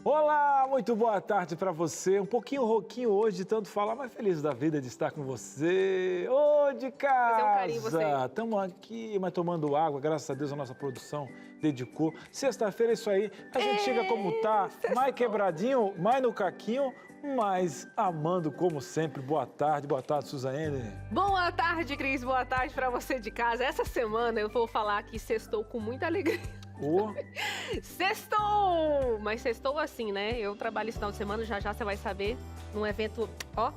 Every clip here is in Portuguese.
Olá, muito boa tarde para você. Um pouquinho rouquinho hoje, de tanto falar, mas feliz da vida de estar com você. Ô, de casa! Fazer um carinho em você. Estamos aqui, mas tomando água, graças a Deus a nossa produção dedicou. Sexta-feira é isso aí, a gente chega como tá, mais quebradinho, mais no caquinho, mas amando como sempre. Boa tarde, Suzane. Boa tarde, Cris. Boa tarde para você de casa. Essa semana eu vou falar que sextou com muita alegria. Sextou! Mas sextou assim, né? Eu trabalho esse final de semana, já você vai saber, num evento,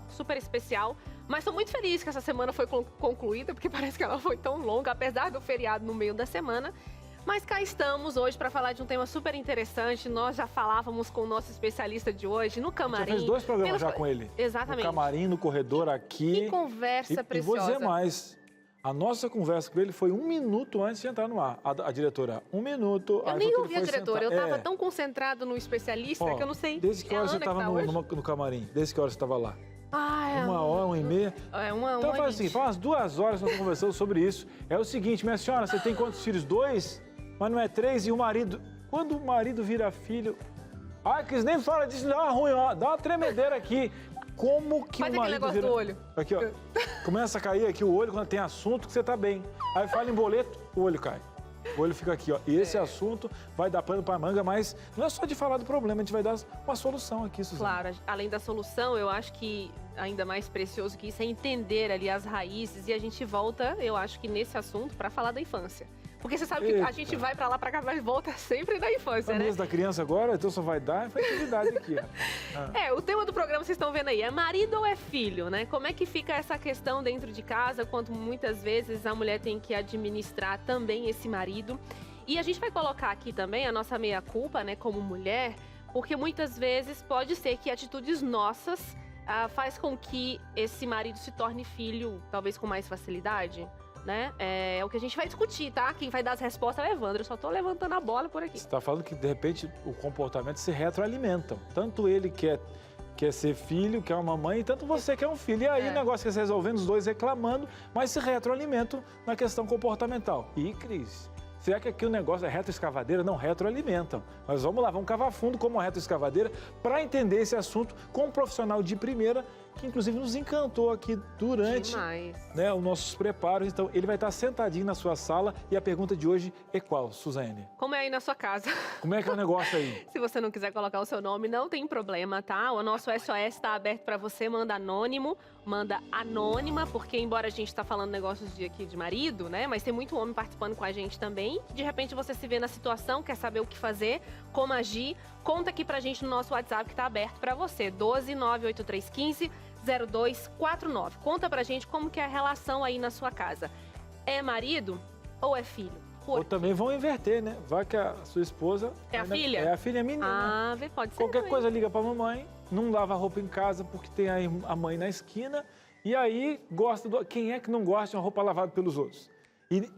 super especial. Mas estou muito feliz que essa semana foi concluída, porque parece que ela foi tão longa, apesar do feriado no meio da semana. Mas cá estamos hoje para falar de um tema super interessante. Nós já falávamos com o nosso especialista de hoje, no camarim. Já fez 2 programas já com ele. Exatamente. No camarim, no corredor, aqui. Que conversa preciosa. E vou dizer mais. A nossa conversa com ele foi 1 minuto antes de entrar no ar. A diretora, 1 minuto. Eu nem ouvi a diretora, eu estava tão concentrado no especialista que eu não sei. Desde que hora você estava no camarim? Desde que hora você estava lá? 1 hora, 1h30. Então faz assim, faz umas 2 horas que nós estamos conversando sobre isso. É o seguinte, minha senhora, você tem quantos filhos? 2? Mas não é 3 e o marido... Quando o marido vira filho... Ai, Cris, nem fala disso, dá uma ruim, dá uma tremedeira aqui. Como que faz o marido negócio vira... do olho. Aqui, ó. Começa a cair aqui o olho quando tem assunto que você tá bem. Aí fala em boleto, o olho cai. O olho fica aqui, ó. E esse assunto vai dar pano pra manga, mas não é só de falar do problema, a gente vai dar uma solução aqui, Suzane. Claro, além da solução, eu acho que ainda mais precioso que isso é entender ali as raízes. E a gente volta, eu acho que nesse assunto, pra falar da infância. Porque você sabe que a gente vai pra lá, pra cá, mas volta sempre da infância, né? Mês da criança agora, então só vai dar infantilidade aqui, ó. O tema do programa vocês estão vendo aí, é marido ou é filho, né? Como é que fica essa questão dentro de casa, quanto muitas vezes a mulher tem que administrar também esse marido. E a gente vai colocar aqui também a nossa meia-culpa, né, como mulher, porque muitas vezes pode ser que atitudes nossas faz com que esse marido se torne filho, talvez com mais facilidade. Né? É o que a gente vai discutir, tá? Quem vai dar as respostas é o Evandro. Eu só tô levantando a bola por aqui. Você está falando que, de repente, o comportamento se retroalimentam. Tanto ele quer ser filho, quer uma mamãe, e tanto você quer um filho. E aí o negócio que se resolvendo, os dois reclamando, mas se retroalimentam na questão comportamental. E, Cris, será que aqui o negócio é retroescavadeira? Não, retroalimentam. Mas vamos lá, vamos cavar fundo como retroescavadeira para entender esse assunto com um profissional de primeira, que inclusive nos encantou aqui durante os nossos preparos. Então, ele vai estar sentadinho na sua sala e a pergunta de hoje é qual, Suzane? Como é aí na sua casa? Como é que é o negócio aí? Se você não quiser colocar o seu nome, não tem problema, tá? O nosso SOS está aberto para você, manda anônimo, manda anônima, porque embora a gente tá falando negócios aqui de marido, né? Mas tem muito homem participando com a gente também. De repente você se vê na situação, quer saber o que fazer, como agir, conta aqui pra gente no nosso WhatsApp que tá aberto para você, 12-98315-0249. Conta pra gente como que é a relação aí na sua casa. É marido ou é filho? Ou também vão inverter, né? Vai que a sua esposa... É a filha? É a filha menina. Pode ser. Qualquer coisa liga pra mamãe, não lava roupa em casa porque tem a mãe na esquina, e aí gosta quem é que não gosta de uma roupa lavada pelos outros?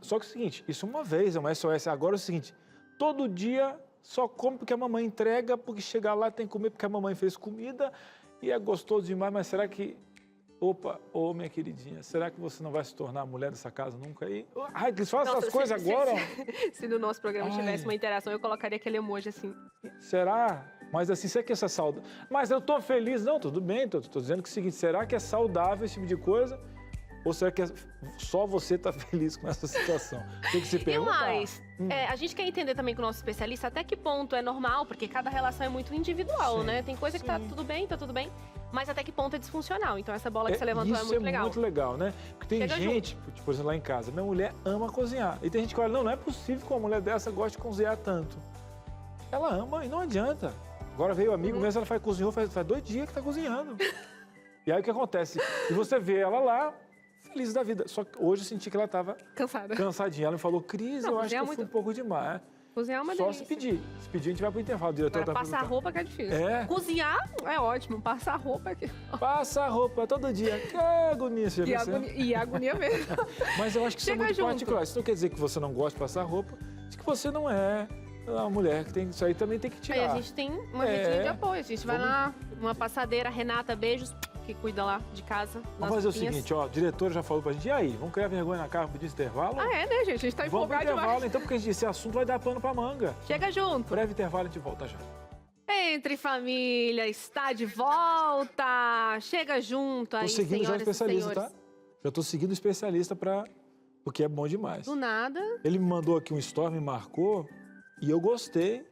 Só que é o seguinte, isso uma vez, é uma SOS. Agora é o seguinte, todo dia só come porque a mamãe entrega, porque chegar lá tem que comer porque a mamãe fez comida, e é gostoso demais, mas será que... minha queridinha, será que você não vai se tornar a mulher dessa casa nunca aí? Ai, Cris, fala essas coisas agora. Se no nosso programa tivesse uma interação, eu colocaria aquele emoji assim. Será? Mas assim, será que essa saudável? Mas eu tô feliz. Não, tudo bem, tô dizendo que é o seguinte, será que é saudável esse tipo de coisa? Ou será que só você tá feliz com essa situação? Tem que se perguntar. E mais, a gente quer entender também com o nosso especialista até que ponto é normal, porque cada relação é muito individual, né? Tem coisa que tá tudo bem, mas até que ponto é disfuncional. Então essa bola que você levantou é muito legal. Isso é muito legal, né? Porque tem gente, por exemplo, lá em casa, minha mulher ama cozinhar. E tem gente que olha, não é possível que uma mulher dessa goste de cozinhar tanto. Ela ama e não adianta. Agora veio o amigo mesmo, ela cozinhou, faz 2 dias que tá cozinhando. E aí o que acontece? E você vê ela lá, feliz da vida. Só que hoje eu senti que ela estava cansadinha. Ela me falou, Cris, eu acho que eu fui um pouco demais. Cozinhar é uma delícia. Só se pedir. Se pedir, a gente vai pro intervalo. O diretor tá passar roupa que é difícil. Cozinhar é ótimo. Passar roupa é que... Passar roupa todo dia. Que agonia. E agonia mesmo. Mas eu acho que isso é muito particular. Isso não quer dizer que você não gosta de passar roupa. Diz que você não é uma mulher que tem isso aí, também tem que tirar. Aí a gente tem uma redinha de apoio. A gente vai lá, uma passadeira. Renata, beijos. Que cuida lá de casa. Vamos fazer o seguinte, ó, a diretora já falou pra gente, e aí, vamos criar vergonha na cara pro intervalo? Né, gente? A gente tá empolgado demais. Vamos pro intervalo, então, porque esse assunto vai dar pano pra manga. Chega junto. Breve intervalo, a gente volta já. Entre Família está de volta. Chega junto aí, Tô seguindo já o senhoras e especialista, senhores. tá? Já tô seguindo o especialista porque é bom demais. Do nada. Ele me mandou aqui um story, me marcou, e eu gostei.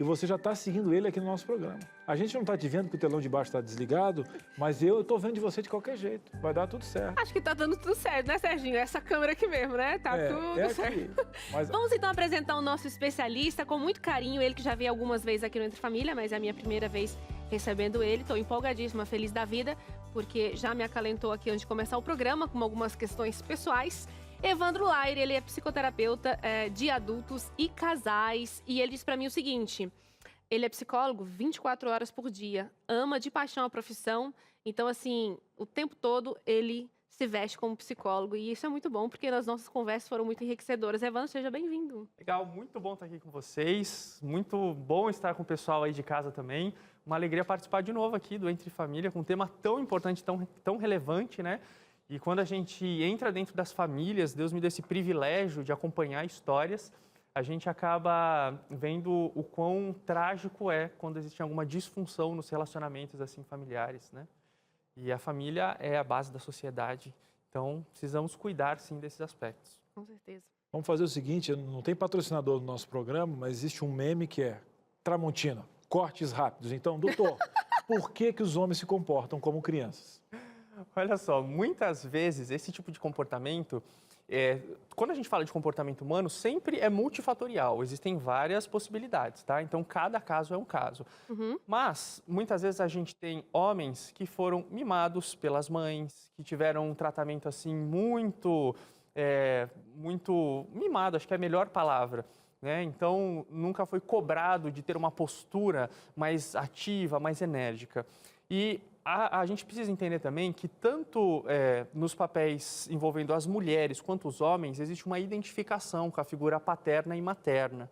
E você já está seguindo ele aqui no nosso programa. A gente não está te vendo porque o telão de baixo está desligado, mas eu estou vendo de você de qualquer jeito. Vai dar tudo certo. Acho que tá dando tudo certo, né, Serginho? Essa câmera aqui mesmo, né? Tá tudo certo. Mas... Vamos então apresentar o nosso especialista com muito carinho. Ele que já veio algumas vezes aqui no Entre Família, mas é a minha primeira vez recebendo ele. Estou empolgadíssima, feliz da vida, porque já me acalentou aqui antes de começar o programa com algumas questões pessoais. Evandro Laire, ele é psicoterapeuta de adultos e casais, e ele disse para mim o seguinte: ele é psicólogo 24 horas por dia, ama de paixão a profissão, então assim, o tempo todo ele se veste como psicólogo, e isso é muito bom, porque as nossas conversas foram muito enriquecedoras. Evandro, seja bem-vindo. Legal, muito bom estar aqui com vocês, muito bom estar com o pessoal aí de casa também, uma alegria participar de novo aqui do Entre Família, com um tema tão importante, tão relevante, né? E quando a gente entra dentro das famílias, Deus me deu esse privilégio de acompanhar histórias, a gente acaba vendo o quão trágico é quando existe alguma disfunção nos relacionamentos assim familiares, né? E a família é a base da sociedade, então precisamos cuidar sim desses aspectos. Com certeza. Vamos fazer o seguinte, não tem patrocinador no nosso programa, mas existe um meme que é Tramontina, cortes rápidos. Então, doutor, por que os homens se comportam como crianças? Olha só, muitas vezes esse tipo de comportamento, quando a gente fala de comportamento humano, sempre é multifatorial, existem várias possibilidades, tá? Então, cada caso é um caso. Mas, muitas vezes a gente tem homens que foram mimados pelas mães, que tiveram um tratamento assim muito mimado, acho que é a melhor palavra. Né? Então, nunca foi cobrado de ter uma postura mais ativa, mais enérgica. E a gente precisa entender também que tanto nos papéis envolvendo as mulheres quanto os homens, existe uma identificação com a figura paterna e materna.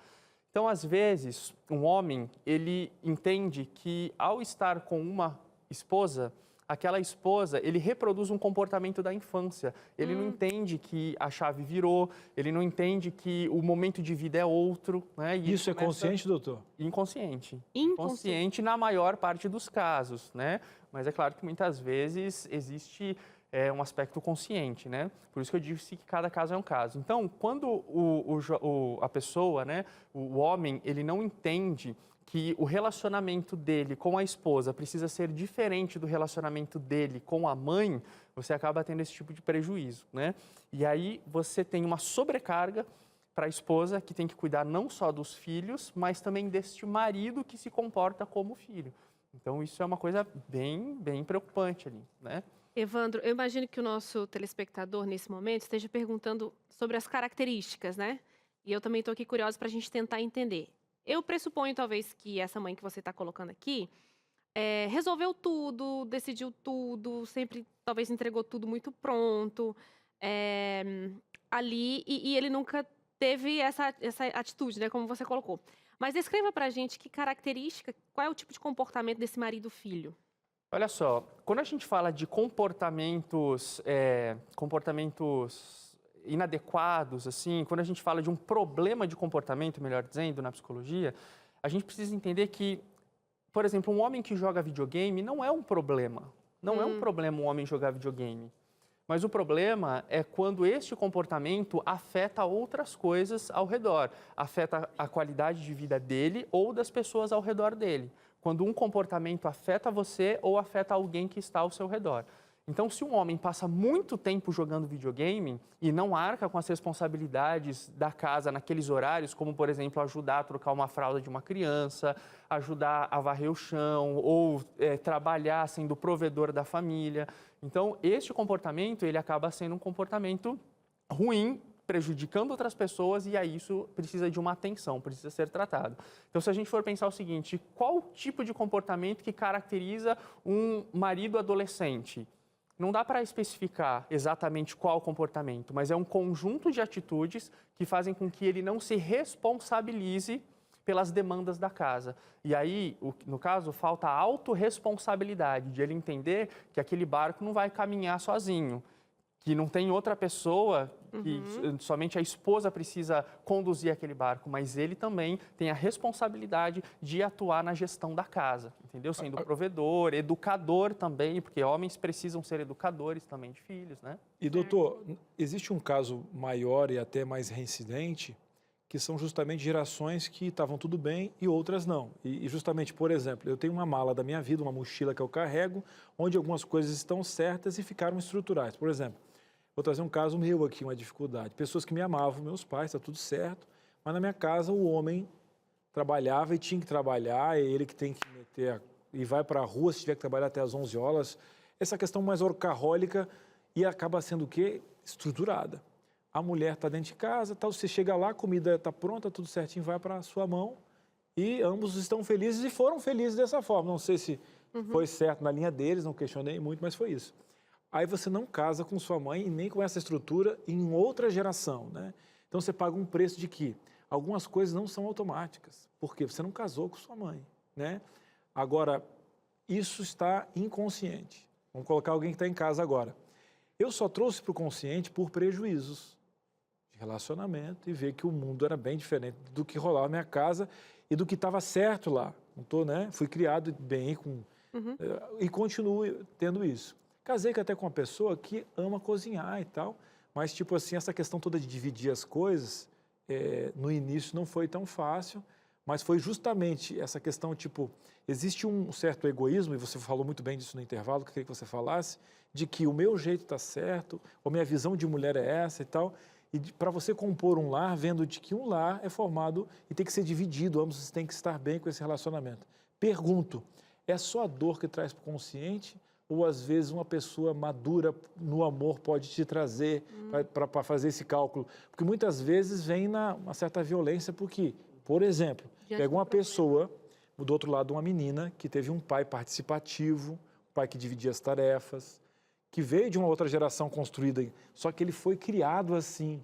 Então, às vezes, um homem, ele entende que ao estar com uma esposa, aquela esposa, ele reproduz um comportamento da infância. Ele não entende que a chave virou, ele não entende que o momento de vida é outro. Né? E isso é consciente, doutor? Inconsciente. Inconsciente na maior parte dos casos, né? Mas é claro que muitas vezes existe um aspecto consciente, né? Por isso que eu disse que cada caso é um caso. Então, quando a pessoa, né, o homem, ele não entende que o relacionamento dele com a esposa precisa ser diferente do relacionamento dele com a mãe, você acaba tendo esse tipo de prejuízo, né? E aí você tem uma sobrecarga para a esposa, que tem que cuidar não só dos filhos, mas também deste marido que se comporta como filho. Então, isso é uma coisa bem preocupante ali, né? Evandro, eu imagino que o nosso telespectador, nesse momento, esteja perguntando sobre as características, né? E eu também estou aqui curiosa para a gente tentar entender. Eu pressuponho, talvez, que essa mãe que você está colocando aqui resolveu tudo, decidiu tudo, sempre, talvez, entregou tudo muito pronto ali, e ele nunca teve essa atitude, né, como você colocou. Mas descreva pra gente que característica, qual é o tipo de comportamento desse marido-filho? Olha só, quando a gente fala de comportamentos inadequados, assim, quando a gente fala de um problema de comportamento, melhor dizendo, na psicologia, a gente precisa entender que, por exemplo, um homem que joga videogame não é um problema. Não é um problema um homem jogar videogame. Mas o problema é quando este comportamento afeta outras coisas ao redor, afeta a qualidade de vida dele ou das pessoas ao redor dele. Quando um comportamento afeta você ou afeta alguém que está ao seu redor. Então, se um homem passa muito tempo jogando videogame e não arca com as responsabilidades da casa naqueles horários, como, por exemplo, ajudar a trocar uma fralda de uma criança, ajudar a varrer o chão ou trabalhar sendo provedor da família. Então, este comportamento, ele acaba sendo um comportamento ruim, prejudicando outras pessoas, e aí isso precisa de uma atenção, precisa ser tratado. Então, se a gente for pensar o seguinte, qual tipo de comportamento que caracteriza um marido adolescente? Não dá para especificar exatamente qual comportamento, mas é um conjunto de atitudes que fazem com que ele não se responsabilize pelas demandas da casa. E aí, no caso, falta a autorresponsabilidade de ele entender que aquele barco não vai caminhar sozinho. que não tem outra pessoa, que somente a esposa precisa conduzir aquele barco, mas ele também tem a responsabilidade de atuar na gestão da casa, entendeu? Sendo provedor, educador também, porque homens precisam ser educadores também de filhos, né? E, doutor, existe um caso maior e até mais reincidente, que são justamente gerações que estavam tudo bem e outras não. E justamente, por exemplo, eu tenho uma mala da minha vida, uma mochila que eu carrego, onde algumas coisas estão certas e ficaram estruturais. Por exemplo, vou trazer um caso meu aqui, uma dificuldade. Pessoas que me amavam, meus pais, está tudo certo, mas na minha casa o homem trabalhava e tinha que trabalhar, é ele que tem que meter e vai para a rua se tiver que trabalhar até às 11 horas. Essa questão mais orcarrólica e acaba sendo o quê? Estruturada. A mulher está dentro de casa, tal, você chega lá, a comida está pronta, tudo certinho, vai para a sua mão e ambos estão felizes e foram felizes dessa forma. Não sei se foi certo na linha deles, não questionei muito, mas foi isso. Aí você não casa com sua mãe e nem com essa estrutura em outra geração, né? Então você paga um preço de que algumas coisas não são automáticas, porque você não casou com sua mãe, né? Agora, isso está inconsciente. Vamos colocar alguém que está em casa agora. Eu só trouxe para o consciente por prejuízos de relacionamento e ver que o mundo era bem diferente do que rolava na minha casa e do que estava certo lá. Não tô, né? Fui criado bem e continuo tendo isso. Casei até com uma pessoa que ama cozinhar e tal, mas tipo assim, essa questão toda de dividir as coisas, no início não foi tão fácil, mas foi justamente essa questão, tipo, existe um certo egoísmo, e você falou muito bem disso no intervalo, que eu queria que você falasse, de que o meu jeito está certo, ou minha visão de mulher é essa e tal, e para você compor um lar, vendo de que um lar é formado e tem que ser dividido, ambos têm que estar bem com esse relacionamento. Pergunto, é só a dor que traz para o consciente, ou às vezes uma pessoa madura no amor pode te trazer para fazer esse cálculo? Porque muitas vezes vem uma certa violência, porque, por exemplo, pega uma pessoa, do outro lado uma menina, que teve um pai participativo, um pai que dividia as tarefas, que veio de uma outra geração construída, só que ele foi criado assim,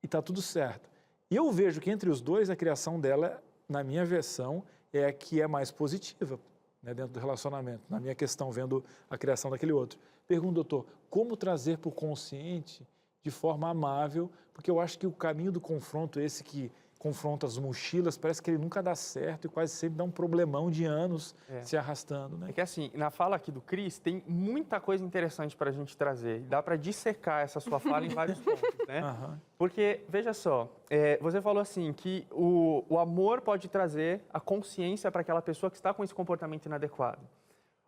e está tudo certo. E eu vejo que entre os dois, a criação dela, na minha versão, é a que é mais positiva, né, dentro do relacionamento, na minha questão, vendo a criação daquele outro. Pergunto, doutor, como trazer para o consciente de forma amável, porque eu acho que o caminho do confronto, esse que confronta as mochilas, parece que ele nunca dá certo e quase sempre dá um problemão de anos se arrastando, né? É que assim, na fala aqui do Cris, tem muita coisa interessante para a gente trazer. Dá para dissecar essa sua fala em vários pontos, né? Porque, veja só, você falou assim, que o amor pode trazer a consciência para aquela pessoa que está com esse comportamento inadequado.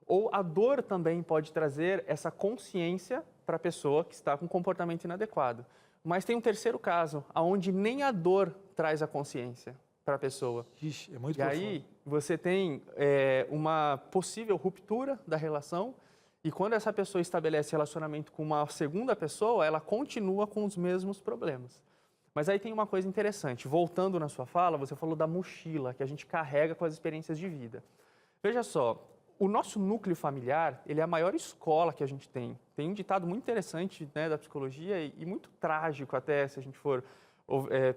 Ou a dor também pode trazer essa consciência para a pessoa que está com um comportamento inadequado. Mas tem um terceiro caso, onde nem a dor traz a consciência para a pessoa. Ixi, é muito profundo. Aí você tem uma possível ruptura da relação e quando essa pessoa estabelece relacionamento com uma segunda pessoa, ela continua com os mesmos problemas. Mas aí tem uma coisa interessante. Voltando na sua fala, você falou da mochila que a gente carrega com as experiências de vida. Veja só, o nosso núcleo familiar, ele é a maior escola que a gente tem. Tem um ditado muito interessante, né, da psicologia e muito trágico até, se a gente for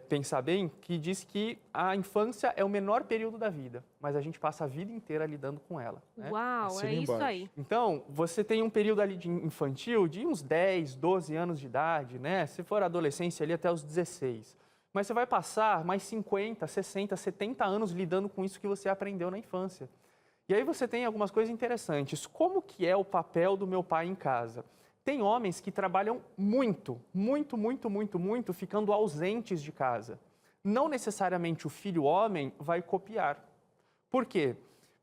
pensar bem, que diz que a infância é o menor período da vida, mas a gente passa a vida inteira lidando com ela. Né? Uau, é isso aí. Então, você tem um período ali de infantil de uns 10, 12 anos de idade, né? Se for adolescência ali até os 16. Mas você vai passar mais 50, 60, 70 anos lidando com isso que você aprendeu na infância. E aí você tem algumas coisas interessantes. Como que é o papel do meu pai em casa? Tem homens que trabalham muito, ficando ausentes de casa. Não necessariamente o filho homem vai copiar. Por quê?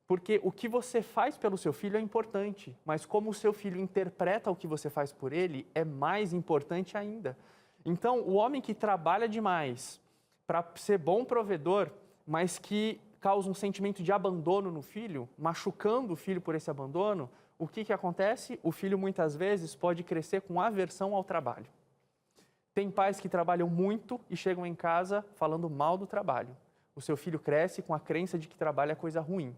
Porque o que você faz pelo seu filho é importante, mas como o seu filho interpreta o que você faz por ele, é mais importante ainda. Então, o homem que trabalha demais para ser bom provedor, mas que causa um sentimento de abandono no filho, machucando o filho por esse abandono, o que acontece? O filho muitas vezes pode crescer com aversão ao trabalho. Tem pais que trabalham muito e chegam em casa falando mal do trabalho. O seu filho cresce com a crença de que trabalho é coisa ruim.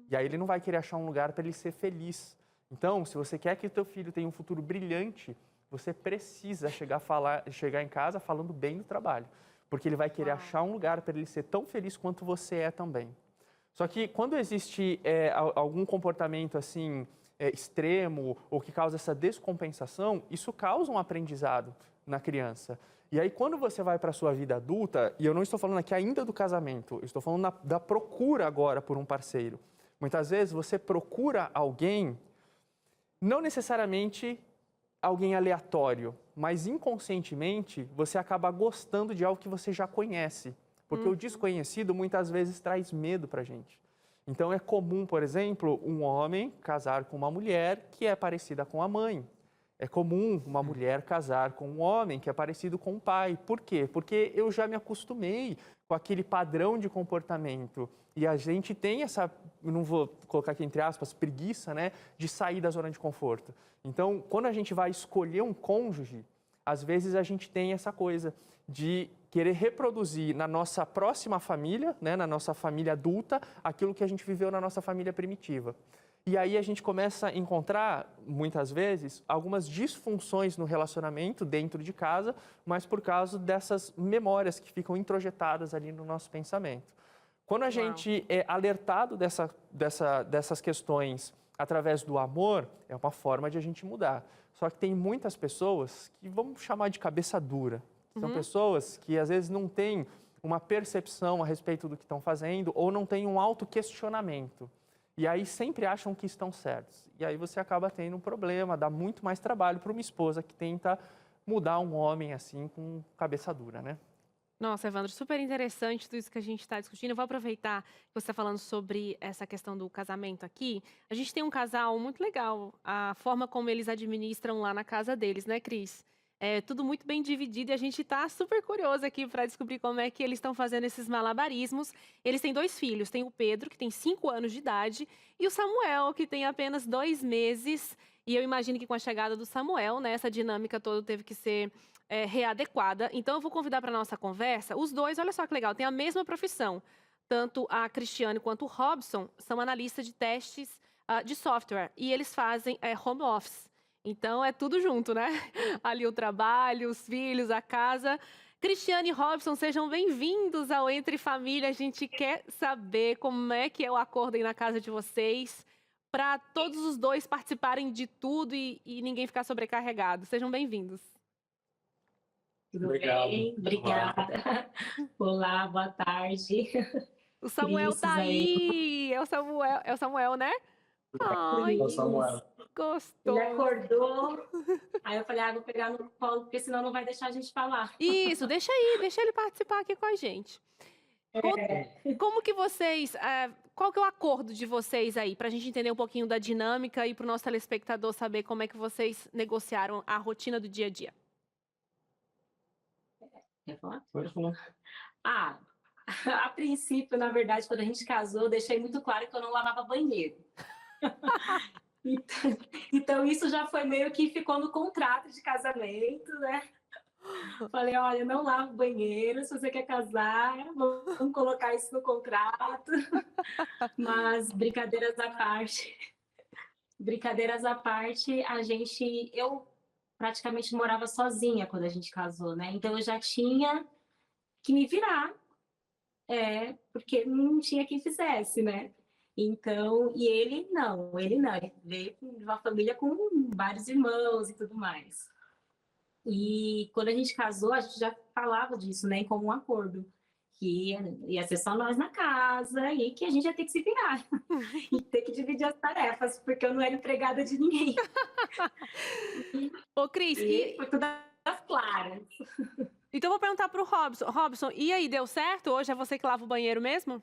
E aí ele não vai querer achar um lugar para ele ser feliz. Então, se você quer que o teu filho tenha um futuro brilhante, você precisa chegar em casa falando bem do trabalho. Porque ele vai querer achar um lugar para ele ser tão feliz quanto você é também. Só que quando existe algum comportamento assim extremo ou que causa essa descompensação, isso causa um aprendizado na criança. E aí, quando você vai para a sua vida adulta, e eu não estou falando aqui ainda do casamento, eu estou falando da procura agora por um parceiro. Muitas vezes você procura alguém, não necessariamente alguém aleatório, mas inconscientemente você acaba gostando de algo que você já conhece. Porque o desconhecido muitas vezes traz medo para a gente. Então é comum, por exemplo, um homem casar com uma mulher que é parecida com a mãe. É comum uma mulher casar com um homem que é parecido com o pai. Por quê? Porque eu já me acostumei com aquele padrão de comportamento. E a gente tem essa, não vou colocar aqui entre aspas, preguiça, né, de sair da zona de conforto. Então, quando a gente vai escolher um cônjuge, às vezes a gente tem essa coisa de querer reproduzir na nossa próxima família, né, na nossa família adulta, aquilo que a gente viveu na nossa família primitiva. E aí a gente começa a encontrar, muitas vezes, algumas disfunções no relacionamento dentro de casa, mas por causa dessas memórias que ficam introjetadas ali no nosso pensamento. Quando a gente é alertado dessas questões através do amor, é uma forma de a gente mudar. Só que tem muitas pessoas que vamos chamar de cabeça dura. São pessoas que às vezes não têm uma percepção a respeito do que estão fazendo ou não têm um autoquestionamento. E aí sempre acham que estão certos. E aí você acaba tendo um problema, dá muito mais trabalho para uma esposa que tenta mudar um homem assim com cabeça dura, né? Nossa, Evandro, super interessante tudo isso que a gente está discutindo. Eu vou aproveitar que você está falando sobre essa questão do casamento aqui. A gente tem um casal muito legal, a forma como eles administram lá na casa deles, né, Cris? É tudo muito bem dividido e a gente está super curioso aqui para descobrir como é que eles estão fazendo esses malabarismos. Eles têm 2 filhos, tem o Pedro, que tem 5 anos de idade, e o Samuel, que tem apenas 2 meses. E eu imagino que com a chegada do Samuel, né, essa dinâmica toda teve que ser readequada. Então eu vou convidar para a nossa conversa os dois, olha só que legal, têm a mesma profissão. Tanto a Cristiane quanto o Robson são analistas de testes de software e eles fazem home office. Então, é tudo junto, né? Ali o trabalho, os filhos, a casa. Cristiane e Robson, sejam bem-vindos ao Entre Família. A gente quer saber como é que é o acordo aí na casa de vocês, para todos os dois participarem de tudo e ninguém ficar sobrecarregado. Sejam bem-vindos. Tudo Obrigado. bem? Obrigada. Olá, boa tarde. O Samuel Cris, tá aí. É o Samuel, né? Ai, Ô, Samuel. gostoso. Ele acordou, aí eu falei, vou pegar no colo, porque senão não vai deixar a gente falar. Isso, deixa ele participar aqui com a gente. Como que vocês, qual que é o acordo de vocês aí, para a gente entender um pouquinho da dinâmica e para o nosso telespectador saber como é que vocês negociaram a rotina do dia a dia? Quer falar? Pode falar. A princípio, na verdade, quando a gente casou, eu deixei muito claro que eu não lavava banheiro. Então, isso já foi meio que ficou no contrato de casamento, né? Falei, olha, eu não lavo banheiro, se você quer casar, vamos colocar isso no contrato. Mas brincadeiras à parte, eu praticamente morava sozinha quando a gente casou, né? Então eu já tinha que me virar, porque não tinha quem fizesse, né? Então, e ele não, ele veio de uma família com vários irmãos e tudo mais. E quando a gente casou, a gente já falava disso, né, como um acordo, que ia ser só nós na casa e que a gente ia ter que se virar e ter que dividir as tarefas, porque eu não era empregada de ninguém. Ô, Cris, E foi tudo às claras. então eu vou perguntar pro Robson. Robson, e aí, deu certo? Hoje é você que lava o banheiro mesmo?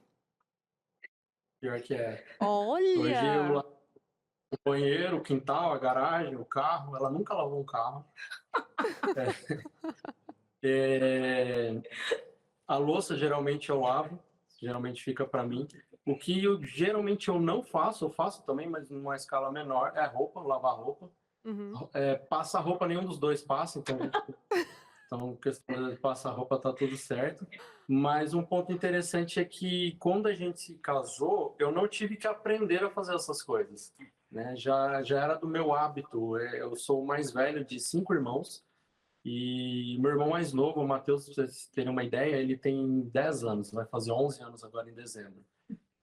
Pior que é. Olha! Hoje eu lavo o banheiro, o quintal, a garagem, o carro. Ela nunca lavou um carro. A louça geralmente eu lavo, geralmente fica para mim. O que geralmente eu não faço, eu faço também, mas numa escala menor, é roupa, lavar roupa. Uhum. Passar roupa, nenhum dos dois passa, então questão de passar roupa tá tudo certo. Mas um ponto interessante é que quando a gente se casou, eu não tive que aprender a fazer essas coisas, né? Já era do meu hábito. Eu sou o mais velho de 5 irmãos e meu irmão mais novo, o Matheus, pra vocês terem uma ideia, ele tem 10 anos, vai fazer 11 anos agora em dezembro.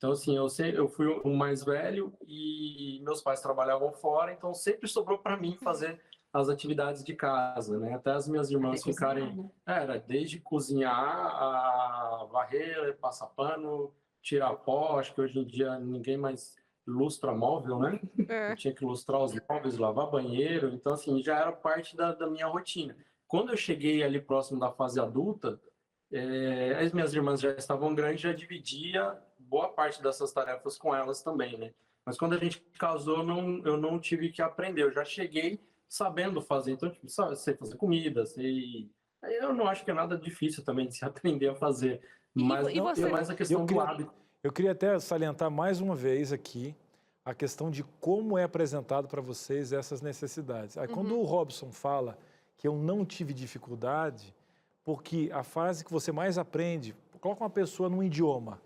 Então, assim, eu fui o mais velho e meus pais trabalhavam fora, então sempre sobrou para mim fazer as atividades de casa, né? Até as minhas irmãs Até ficarem... cozinhar, né? Era desde cozinhar, a varrer, passar pano, tirar pó. Acho que hoje em dia ninguém mais lustra móvel, né? Eu tinha que lustrar os móveis, lavar banheiro. Então, assim, já era parte da minha rotina. Quando eu cheguei ali próximo da fase adulta, as minhas irmãs já estavam grandes, já dividia boa parte dessas tarefas com elas também, né? Mas quando a gente casou, eu não tive que aprender. Eu já cheguei sabendo fazer. Então, tipo, sei fazer comida, sei... Eu não acho que é nada difícil também de se aprender a fazer. Mas E você? é mais a questão do hábito. Eu queria até salientar mais uma vez aqui a questão de como é apresentado para vocês essas necessidades. Aí, quando o Robson fala que eu não tive dificuldade, porque a fase que você mais aprende, coloca uma pessoa num idioma,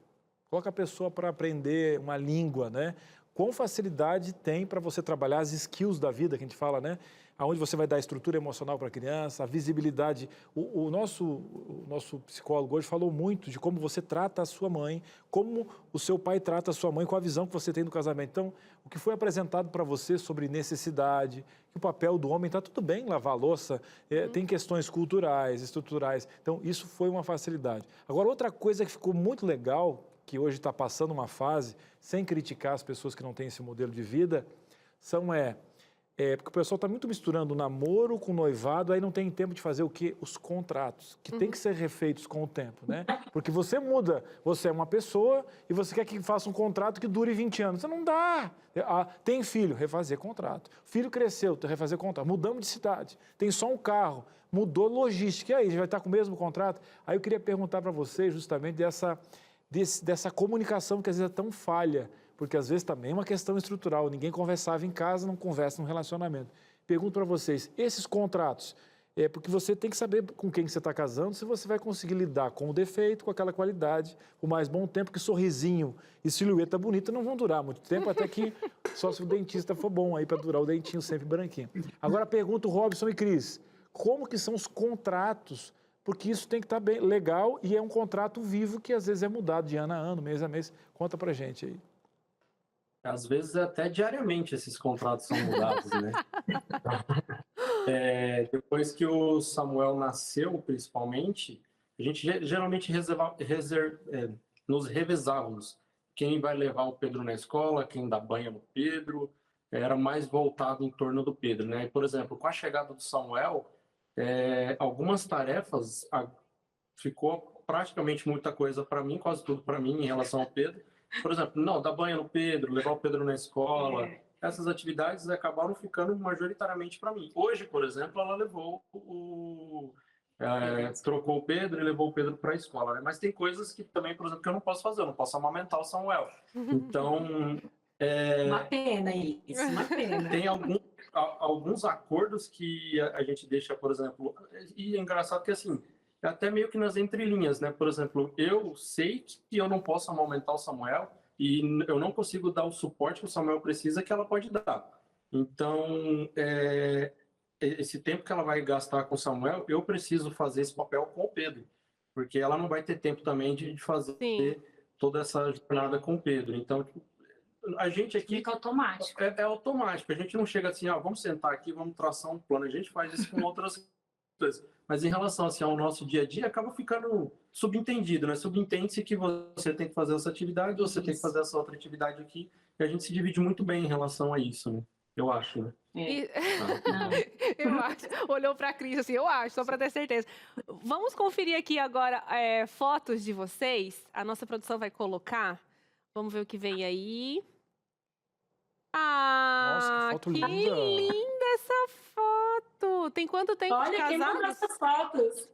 coloca a pessoa para aprender uma língua, né? Com facilidade tem para você trabalhar as skills da vida, que a gente fala, né? Aonde você vai dar estrutura emocional para a criança, a visibilidade. O nosso psicólogo hoje falou muito de como você trata a sua mãe, como o seu pai trata a sua mãe com a visão que você tem do casamento. Então, o que foi apresentado para você sobre necessidade, que o papel do homem está tudo bem, lavar a louça, tem questões culturais, estruturais. Então, isso foi uma facilidade. Agora, outra coisa que ficou muito legal, que hoje está passando uma fase, sem criticar as pessoas que não têm esse modelo de vida, porque o pessoal está muito misturando o namoro com o noivado, aí não tem tempo de fazer o quê? Os contratos, que tem que ser refeitos com o tempo, né? Porque você muda, você é uma pessoa e você quer que faça um contrato que dure 20 anos. Você não dá. Tem filho, refazer contrato. Filho cresceu, refazer contrato. Mudamos de cidade, tem só um carro, mudou logística. E aí, já vai estar com o mesmo contrato? Aí eu queria perguntar para vocês justamente dessa comunicação que às vezes é tão falha, porque às vezes também é uma questão estrutural, ninguém conversava em casa, não conversa no relacionamento. Pergunto para vocês, esses contratos, porque você tem que saber com quem você está casando, se você vai conseguir lidar com o defeito, com aquela qualidade, o mais bom tempo, que sorrisinho e silhueta bonita não vão durar muito tempo, até que só se o dentista for bom aí para durar o dentinho sempre branquinho. Agora pergunto, Robson e Cris, como que são os contratos? Porque isso tem que estar bem legal e é um contrato vivo que às vezes é mudado de ano a ano, mês a mês. Conta pra gente aí. Às vezes até diariamente esses contratos são mudados, né? Depois que o Samuel nasceu, principalmente, a gente geralmente nos revezávamos. Quem vai levar o Pedro na escola, quem dá banho no Pedro, era mais voltado em torno do Pedro, né? E, por exemplo, com a chegada do Samuel, algumas tarefas ficou praticamente muita coisa para mim, quase tudo para mim em relação ao Pedro. Por exemplo, não, dar banho no Pedro, levar o Pedro na escola, essas atividades acabaram ficando majoritariamente para mim. Hoje, por exemplo, ela levou trocou o Pedro e levou o Pedro para a escola, né? Mas tem coisas que também, por exemplo, que eu não posso fazer, eu não posso amamentar o Samuel. Então, Uma pena isso, uma pena. tem alguns acordos que a gente deixa, por exemplo, e é engraçado que assim, até meio que nas entrelinhas, né? Por exemplo, eu sei que eu não posso amamentar o Samuel e eu não consigo dar o suporte que o Samuel precisa, que ela pode dar. Então, esse tempo que ela vai gastar com o Samuel, eu preciso fazer esse papel com o Pedro, porque ela não vai ter tempo também de fazer toda essa jornada com o Pedro. Então, a gente aqui... Fica automático. É automático. A gente não chega assim, vamos sentar aqui, vamos traçar um plano. A gente faz isso com outras coisas. Mas em relação assim, ao nosso dia a dia, acaba ficando subentendido, né? Subentende-se que você tem que fazer essa atividade, você tem que fazer essa outra atividade aqui. E a gente se divide muito bem em relação a isso, né? Eu acho, né? Eu acho. Olhou para a Cris assim, eu acho, só para ter certeza. Vamos conferir aqui agora fotos de vocês. A nossa produção vai colocar. Vamos ver o que vem aí. Nossa, que foto linda! Linda essa foto! Tem quanto tempo de Olha, quem mandou casados? essas fotos?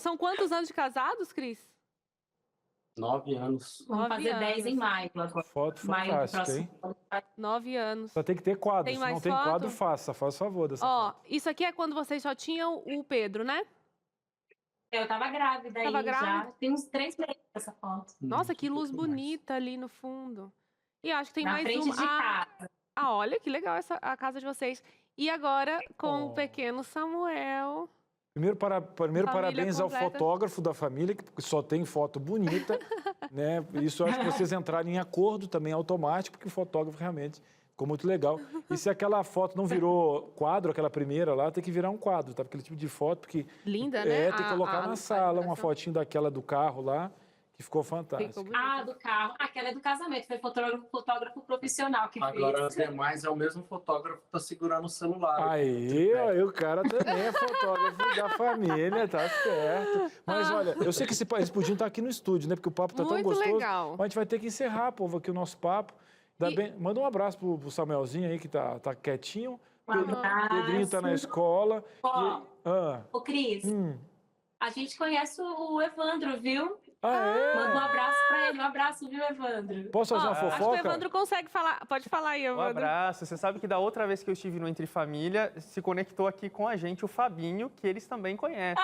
São quantos anos de casados, Cris? 9 anos. Vamos 9 fazer 10 em anos. maio agora. Foto Maio do fantástica, hein? próximo. 9 anos. Só tem que ter quadro. Tem Se mais não tem foto? quadro, faz favor dessa Ó, foto. isso aqui é quando vocês só tinham o Pedro, né? Eu tava grávida aí já. Tem uns 3 meses essa foto. Nossa, que luz bonita ali no fundo. E acho que tem Na mais frente uma. de casa. Olha que legal a casa de vocês. E agora com o pequeno Samuel. Primeiro parabéns ao completa. fotógrafo da família, que só tem foto bonita, né? Isso eu acho que vocês entrarem em acordo também automático, porque o fotógrafo realmente ficou muito legal. E se aquela foto não virou quadro, aquela primeira lá, tem que virar um quadro, tá? Aquele tipo de foto, porque... Linda, né? Tem que colocar na sala uma fotinho daquela do carro lá, que ficou fantástico. Ficou bonito. Ah, do carro. Aquela é do casamento, foi fotógrafo profissional que Agora, as fez. demais é o mesmo fotógrafo que tá segurando o celular. Aí o cara também é fotógrafo da família, tá certo. Mas olha, eu sei que eles podiam estar aqui no estúdio, né? Porque o papo tá tão Muito gostoso. legal. Mas a gente vai ter que encerrar, povo, aqui o nosso papo. Manda um abraço pro Samuelzinho aí, que tá quietinho. Um abraço. Pedrinho tá na escola. Ô, Cris, a gente conhece o Evandro, viu? É? Manda um abraço pra ele. Um abraço, viu, Evandro? Posso fazer uma Acho que o fofoca? Evandro consegue falar. Pode falar aí, Um Evandro. abraço. Você sabe que da outra vez que eu estive no Entre Família, se conectou aqui com a gente o Fabinho, que eles também conhecem.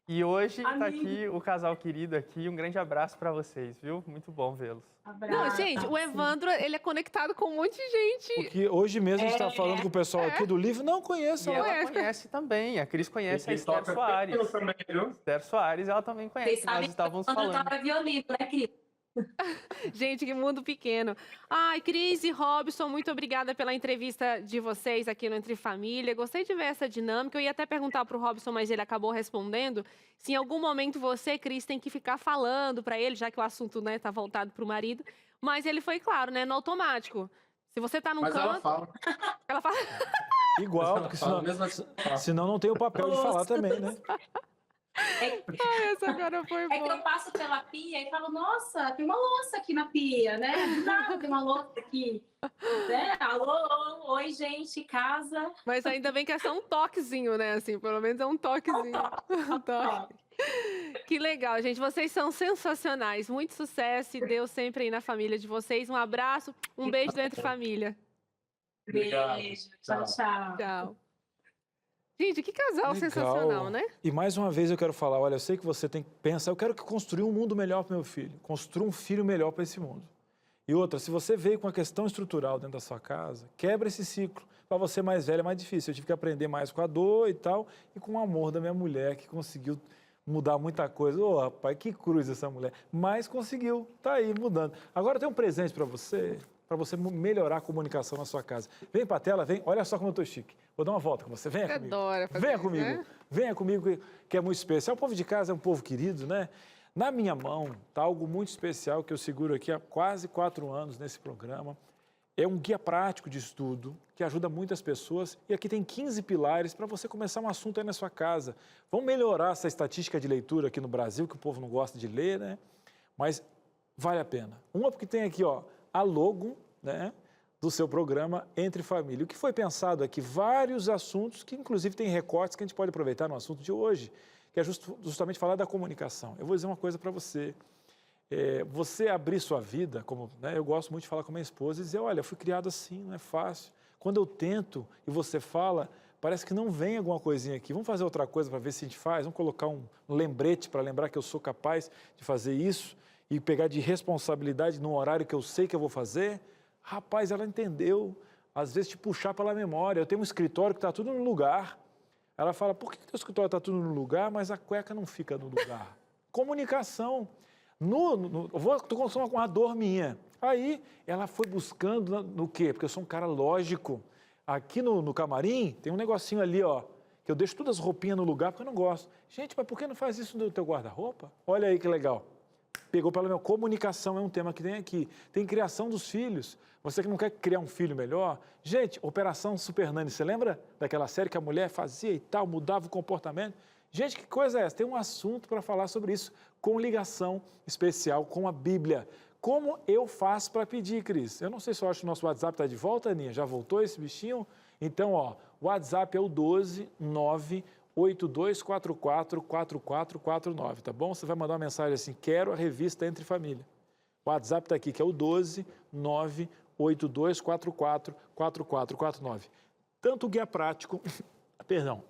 E hoje está aqui o casal querido aqui. Um grande abraço para vocês, viu? Muito bom vê-los. Não, gente, o Evandro, ele é conectado com um monte de gente. Porque hoje mesmo a gente está falando com o pessoal aqui do livro, não conheço. E ela conhece também. A Cris conhece a Ele Esther toca Soares. piano também, viu? Esther Soares, ela também Vocês conhece. sabem Nós estávamos que quando eu falando. toco violino, né, Cris? Gente, que mundo pequeno. Ai, Cris e Robson, muito obrigada pela entrevista de vocês aqui no Entre Família. Gostei de ver essa dinâmica. Eu ia até perguntar para o Robson, mas ele acabou respondendo. Se em algum momento você, Cris, tem que ficar falando para ele, já que o assunto, né, tá voltado para o marido. Mas ele foi claro, né, no automático. Se você tá num Mas canto... ela fala. Ela fala... Igual, Ela porque fala mesmo assim. senão não tem o papel de falar também, né? Ai, essa cara foi É que boa. eu passo pela pia e falo, nossa, tem uma louça aqui na pia, né? Do nada tem uma louça aqui. Né? Alô, oi, gente, casa. Mas ainda bem que é só um toquezinho, né? Assim, pelo menos é um toquezinho. Um toque. Que legal, gente. Vocês são sensacionais. Muito sucesso e Deus sempre aí na família de vocês. Um abraço, um beijo do Entre Família. Obrigado. Beijo. Tchau, tchau. Tchau. Gente, que casal Legal. sensacional, né? E mais uma vez eu quero falar, olha, eu sei que você tem que pensar, eu quero construir um mundo melhor para meu filho, construir um filho melhor para esse mundo. E outra, se você veio com a questão estrutural dentro da sua casa, quebra esse ciclo. Para você mais velha é mais difícil. Eu tive que aprender mais com a dor e tal, e com o amor da minha mulher, que conseguiu mudar muita coisa. Ô, rapaz, que cruz essa mulher. Mas conseguiu, tá aí, mudando. Agora tem um presente para você melhorar a comunicação na sua casa. Vem para a tela, vem. Olha só como eu tô chique. Vou dar uma volta com você. Venha Você comigo. adora fazer Venha isso, comigo. né? Venha comigo, que é muito especial. O povo de casa é um povo querido, né? Na minha mão está algo muito especial que eu seguro aqui há quase 4 anos nesse programa. É um guia prático de estudo que ajuda muitas pessoas. E aqui tem 15 pilares para você começar um assunto aí na sua casa. Vamos melhorar essa estatística de leitura aqui no Brasil, que o povo não gosta de ler, né? Mas vale a pena. Uma porque tem aqui, ó, a logo, né, do seu programa Entre Família. O que foi pensado aqui? Vários assuntos que, inclusive, tem recortes que a gente pode aproveitar no assunto de hoje, que é justamente falar da comunicação. Eu vou dizer uma coisa para você. Você abrir sua vida, como, né, eu gosto muito de falar com minha esposa e dizer, olha, eu fui criado assim, não é fácil. Quando eu tento e você fala, parece que não vem alguma coisinha aqui. Vamos fazer outra coisa para ver se a gente faz? Vamos colocar um lembrete para lembrar que eu sou capaz de fazer isso e pegar de responsabilidade num horário que eu sei que eu vou fazer? Rapaz, ela entendeu. Às vezes te puxar pela memória. Eu tenho um escritório que está tudo no lugar. Ela fala, por que o teu escritório está tudo no lugar, mas a cueca não fica no lugar? Comunicação. Estou contando uma dor minha. Aí, ela foi buscando no quê? Porque eu sou um cara lógico. Aqui no camarim, tem um negocinho ali, ó, que eu deixo todas as roupinhas no lugar, porque eu não gosto. Gente, mas por que não faz isso no teu guarda-roupa? Olha aí que legal. Pegou pela minha comunicação, é um tema que tem aqui. Tem criação dos filhos. Você que não quer criar um filho melhor. Gente, Operação Super Nani, você lembra daquela série que a mulher fazia e tal, mudava o comportamento? Gente, que coisa é essa? Tem um assunto para falar sobre isso, com ligação especial com a Bíblia. Como eu faço para pedir, Cris? Eu não sei se eu acho que o nosso WhatsApp está de volta, Aninha. Já voltou esse bichinho? Então, ó, o WhatsApp é o 12982444449, tá bom? Você vai mandar uma mensagem assim, quero a revista Entre Família. O WhatsApp está aqui, que é o 12982444449. Tanto o guia prático, perdão,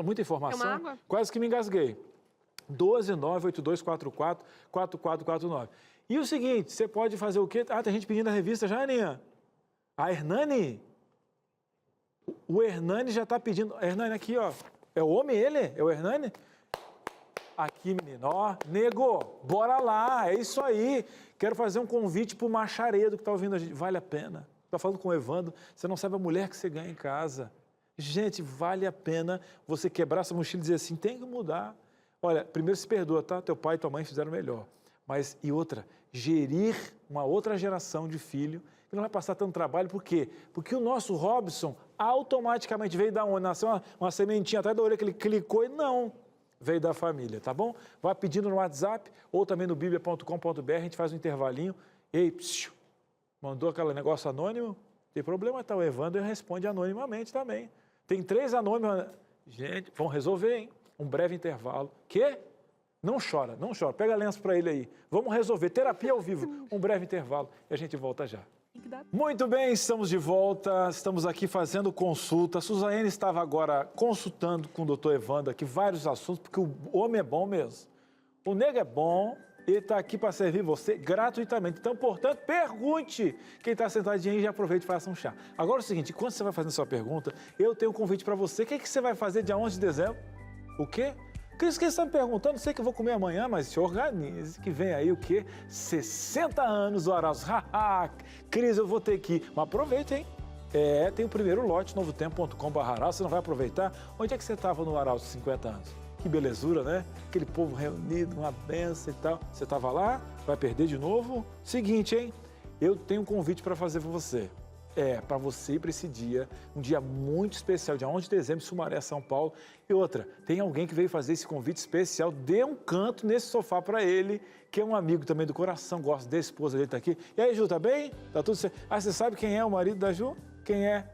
muita informação, É uma água? quase que me engasguei. 12982444449. E o seguinte, você pode fazer o quê? Ah, tem gente pedindo a revista já, Aninha? A Hernani? O Hernani já está pedindo. Hernani, aqui, ó. É o homem ele? É o Hernani? Aqui, menino, ó, nego, bora lá, é isso aí. Quero fazer um convite pro Macharedo que tá ouvindo a gente. Vale a pena. Tá falando com o Evandro, você não sabe a mulher que você ganha em casa. Gente, vale a pena você quebrar essa mochila e dizer assim, tem que mudar. Olha, primeiro se perdoa, tá? Teu pai e tua mãe fizeram melhor. Mas, e outra, gerir uma outra geração de filho que não vai passar tanto trabalho. Por quê? Porque o nosso Robson automaticamente veio da onde? Nasceu uma sementinha atrás da orelha que ele clicou e não. Veio da família, tá bom? Vá pedindo no WhatsApp ou também no biblia.com.br, a gente faz um intervalinho. Ei, psiu, mandou aquele negócio anônimo? Tem problema, tá? O Evandro responde anonimamente também. Tem 3 anônimos. Gente, vão resolver, hein? Um breve intervalo. Quê? Não chora, não chora. Pega lenço para ele aí. Vamos resolver. Terapia ao vivo. Um breve intervalo e a gente volta já. Muito bem, estamos de volta. Estamos aqui fazendo consulta. A Suzane estava agora consultando com o doutor Evandro aqui vários assuntos, porque o homem é bom mesmo. O nego é bom. Ele está aqui para servir você gratuitamente. Então, portanto, pergunte. Quem está sentadinho aí, já aproveite e faça um chá. Agora é o seguinte, quando você vai fazendo sua pergunta, eu tenho um convite para você. O que você vai fazer dia 11 de dezembro? O quê? Cris, que você está me perguntando? Sei que eu vou comer amanhã, mas se organize, que vem aí o quê? 60 anos do Arautos. Cris, eu vou ter que ir. Mas aproveita, hein? Tem o primeiro lote, novotempo.com.br. Você não vai aproveitar? Onde é que você estava no Arautos 50 anos? Que belezura, né? Aquele povo reunido, uma benção e tal. Você estava lá? Vai perder de novo? Seguinte, hein? Eu tenho um convite para fazer para você. Para você ir para esse dia, um dia muito especial, dia 11 de dezembro, Sumaré, São Paulo. E outra, tem alguém que veio fazer esse convite especial, dê um canto nesse sofá para ele, que é um amigo também do coração, gosta da esposa dele, tá aqui. E aí, Ju, tá bem? Tá tudo certo? Ah, você sabe quem é o marido da Ju? Quem é?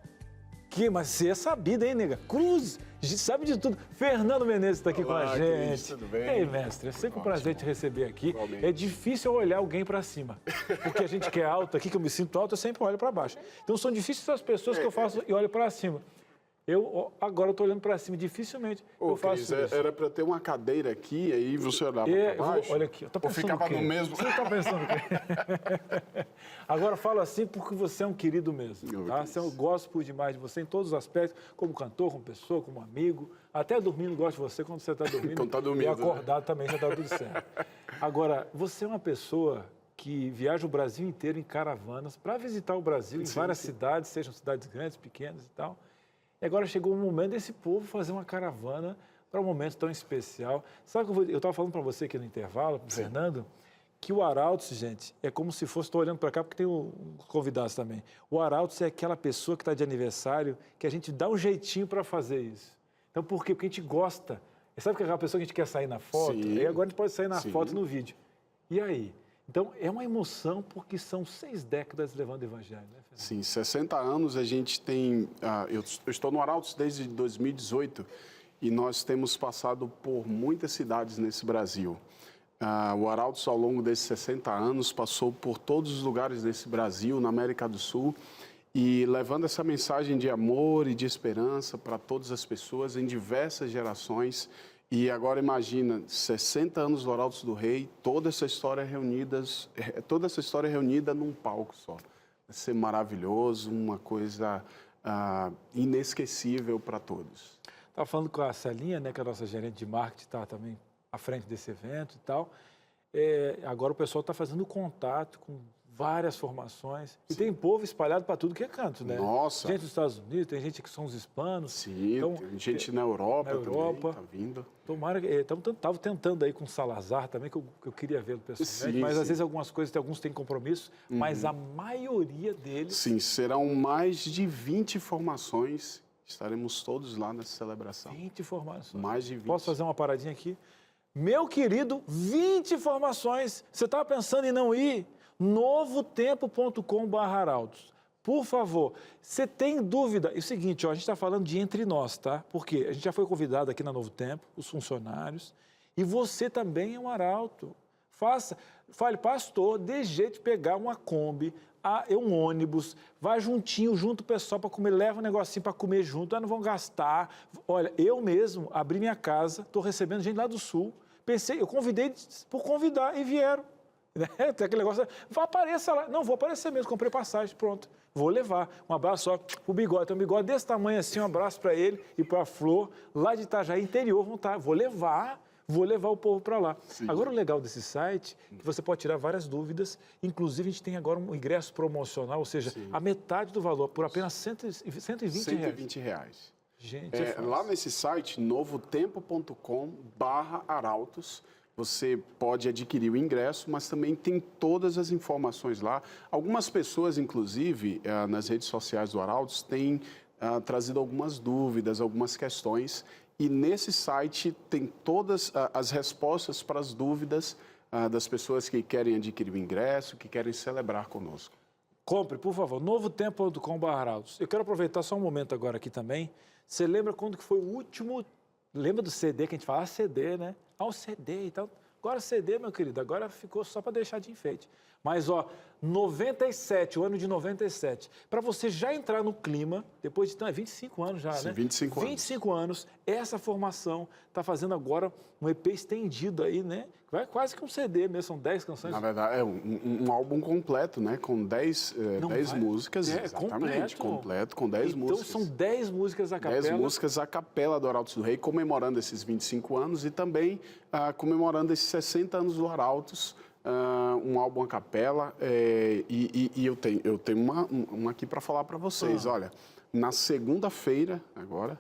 Mas você é sabida, hein, nega? Cruz, sabe de tudo. Fernando Menezes está aqui com a gente. Cris, tudo bem? Ei, mestre, é sempre um prazer te receber aqui. Igualmente. É difícil eu olhar alguém para cima, porque a gente que é alto aqui, que eu me sinto alto, eu sempre olho para baixo. Então são difíceis as pessoas que eu faço e olho para cima. Agora eu estou olhando para cima, dificilmente eu faço Cris, isso. era para ter uma cadeira aqui, aí você olhava para baixo. Olha aqui, eu tô pensando ou ficava no mesmo. Você está pensando o quê? Agora falo assim porque você é um querido mesmo, tá? Eu gosto demais de você em todos os aspectos, como cantor, como pessoa, como amigo. Até dormindo gosto de você quando você está dormindo. Então tá dormindo, e acordado também já está tudo certo. Agora, você é uma pessoa que viaja o Brasil inteiro em caravanas para visitar o Brasil em várias cidades, sejam cidades grandes, pequenas e tal. E agora chegou o momento desse povo fazer uma caravana para um momento tão especial. Sabe que eu estava falando para você aqui no intervalo, pro Fernando, que o Arautos, gente, é como se fosse... Estou olhando para cá porque tem os convidados também. O Arautos é aquela pessoa que está de aniversário que a gente dá um jeitinho para fazer isso. Então, por quê? Porque a gente gosta. Sabe que é aquela pessoa que a gente quer sair na foto? Sim. E agora a gente pode sair na foto e no vídeo. E aí? Então, é uma emoção porque são 6 décadas levando o evangelho, né, Fernando? Sim, 60 anos a gente tem... eu estou no Arautos desde 2018 e nós temos passado por muitas cidades nesse Brasil. O Arautos, ao longo desses 60 anos, passou por todos os lugares desse Brasil, na América do Sul, e levando essa mensagem de amor e de esperança para todas as pessoas em diversas gerações. E agora imagina, 60 anos do Arautos do Rei, toda essa história reunida num palco só. Vai ser maravilhoso, uma coisa inesquecível para todos. Estava falando com a Celinha, né, que é a nossa gerente de marketing, está também à frente desse evento e tal. Agora o pessoal está fazendo contato com várias formações. E tem povo espalhado para tudo que é canto, né? Nossa! Gente dos Estados Unidos, tem gente que são os hispanos. Sim, então, tem gente na Europa também, está vindo. Tomara que... Estava tentando aí com o Salazar também, que eu queria vê-lo pessoalmente, mas às vezes algumas coisas, alguns têm compromisso, mas a maioria deles... Sim, serão mais de 20 formações, estaremos todos lá nessa celebração. 20 formações. Mais de 20. Posso fazer uma paradinha aqui? Meu querido, 20 formações. Você estava pensando em não ir? novotempo.com.br. Por favor, você tem dúvida? É o seguinte, a gente está falando de entre nós, tá? Porque a gente já foi convidado aqui na Novo Tempo, os funcionários, e você também é um arauto. Fale, pastor, dê jeito de pegar uma Kombi, um ônibus, vai juntinho, junto o pessoal para comer, leva um negocinho para comer junto, não vão gastar. Olha, eu mesmo abri minha casa, estou recebendo gente lá do Sul, eu convidei por convidar e vieram. Né? Tem aquele negócio, apareça lá. Não, vou aparecer mesmo, comprei passagem, pronto. Vou levar. Um abraço só pro Bigode. Tem um bigode desse tamanho assim, um abraço para ele e para a Flor, lá de Itajaí, interior, vou levar o povo para lá. Sim. Agora, o legal desse site é que você pode tirar várias dúvidas. Inclusive, a gente tem agora um ingresso promocional, ou seja, a metade do valor, por apenas 120 reais. Gente, lá nesse site, novotempo.com/arautos, você pode adquirir o ingresso, mas também tem todas as informações lá. Algumas pessoas, inclusive, nas redes sociais do Arautos, têm trazido algumas dúvidas, algumas questões. E nesse site tem todas as respostas para as dúvidas das pessoas que querem adquirir o ingresso, que querem celebrar conosco. Compre, por favor, novotempo.com/arautos. Eu quero aproveitar só um momento agora aqui também. Você lembra quando que foi o último... Lembra do CD, que a gente fala CD, né? O CD e tal. Agora CD, meu querido, agora ficou só para deixar de enfeite. Mas, 97, o ano de 97. Para você já entrar no clima, depois de 25 anos já, Sim, né? 25 anos. 25 anos, essa formação está fazendo agora um EP estendido aí, né? Vai quase que um CD mesmo, são 10 canções. Na verdade, é um álbum completo, né? Com 10 músicas. Exatamente, completo, com 10 músicas. Então, são 10 músicas a capela. 10 músicas a capela do Arautos do Rei, comemorando esses 25 anos e também comemorando esses 60 anos do Arautos. Um álbum a capela e eu tenho uma aqui para falar para vocês. Olha, na segunda-feira, agora,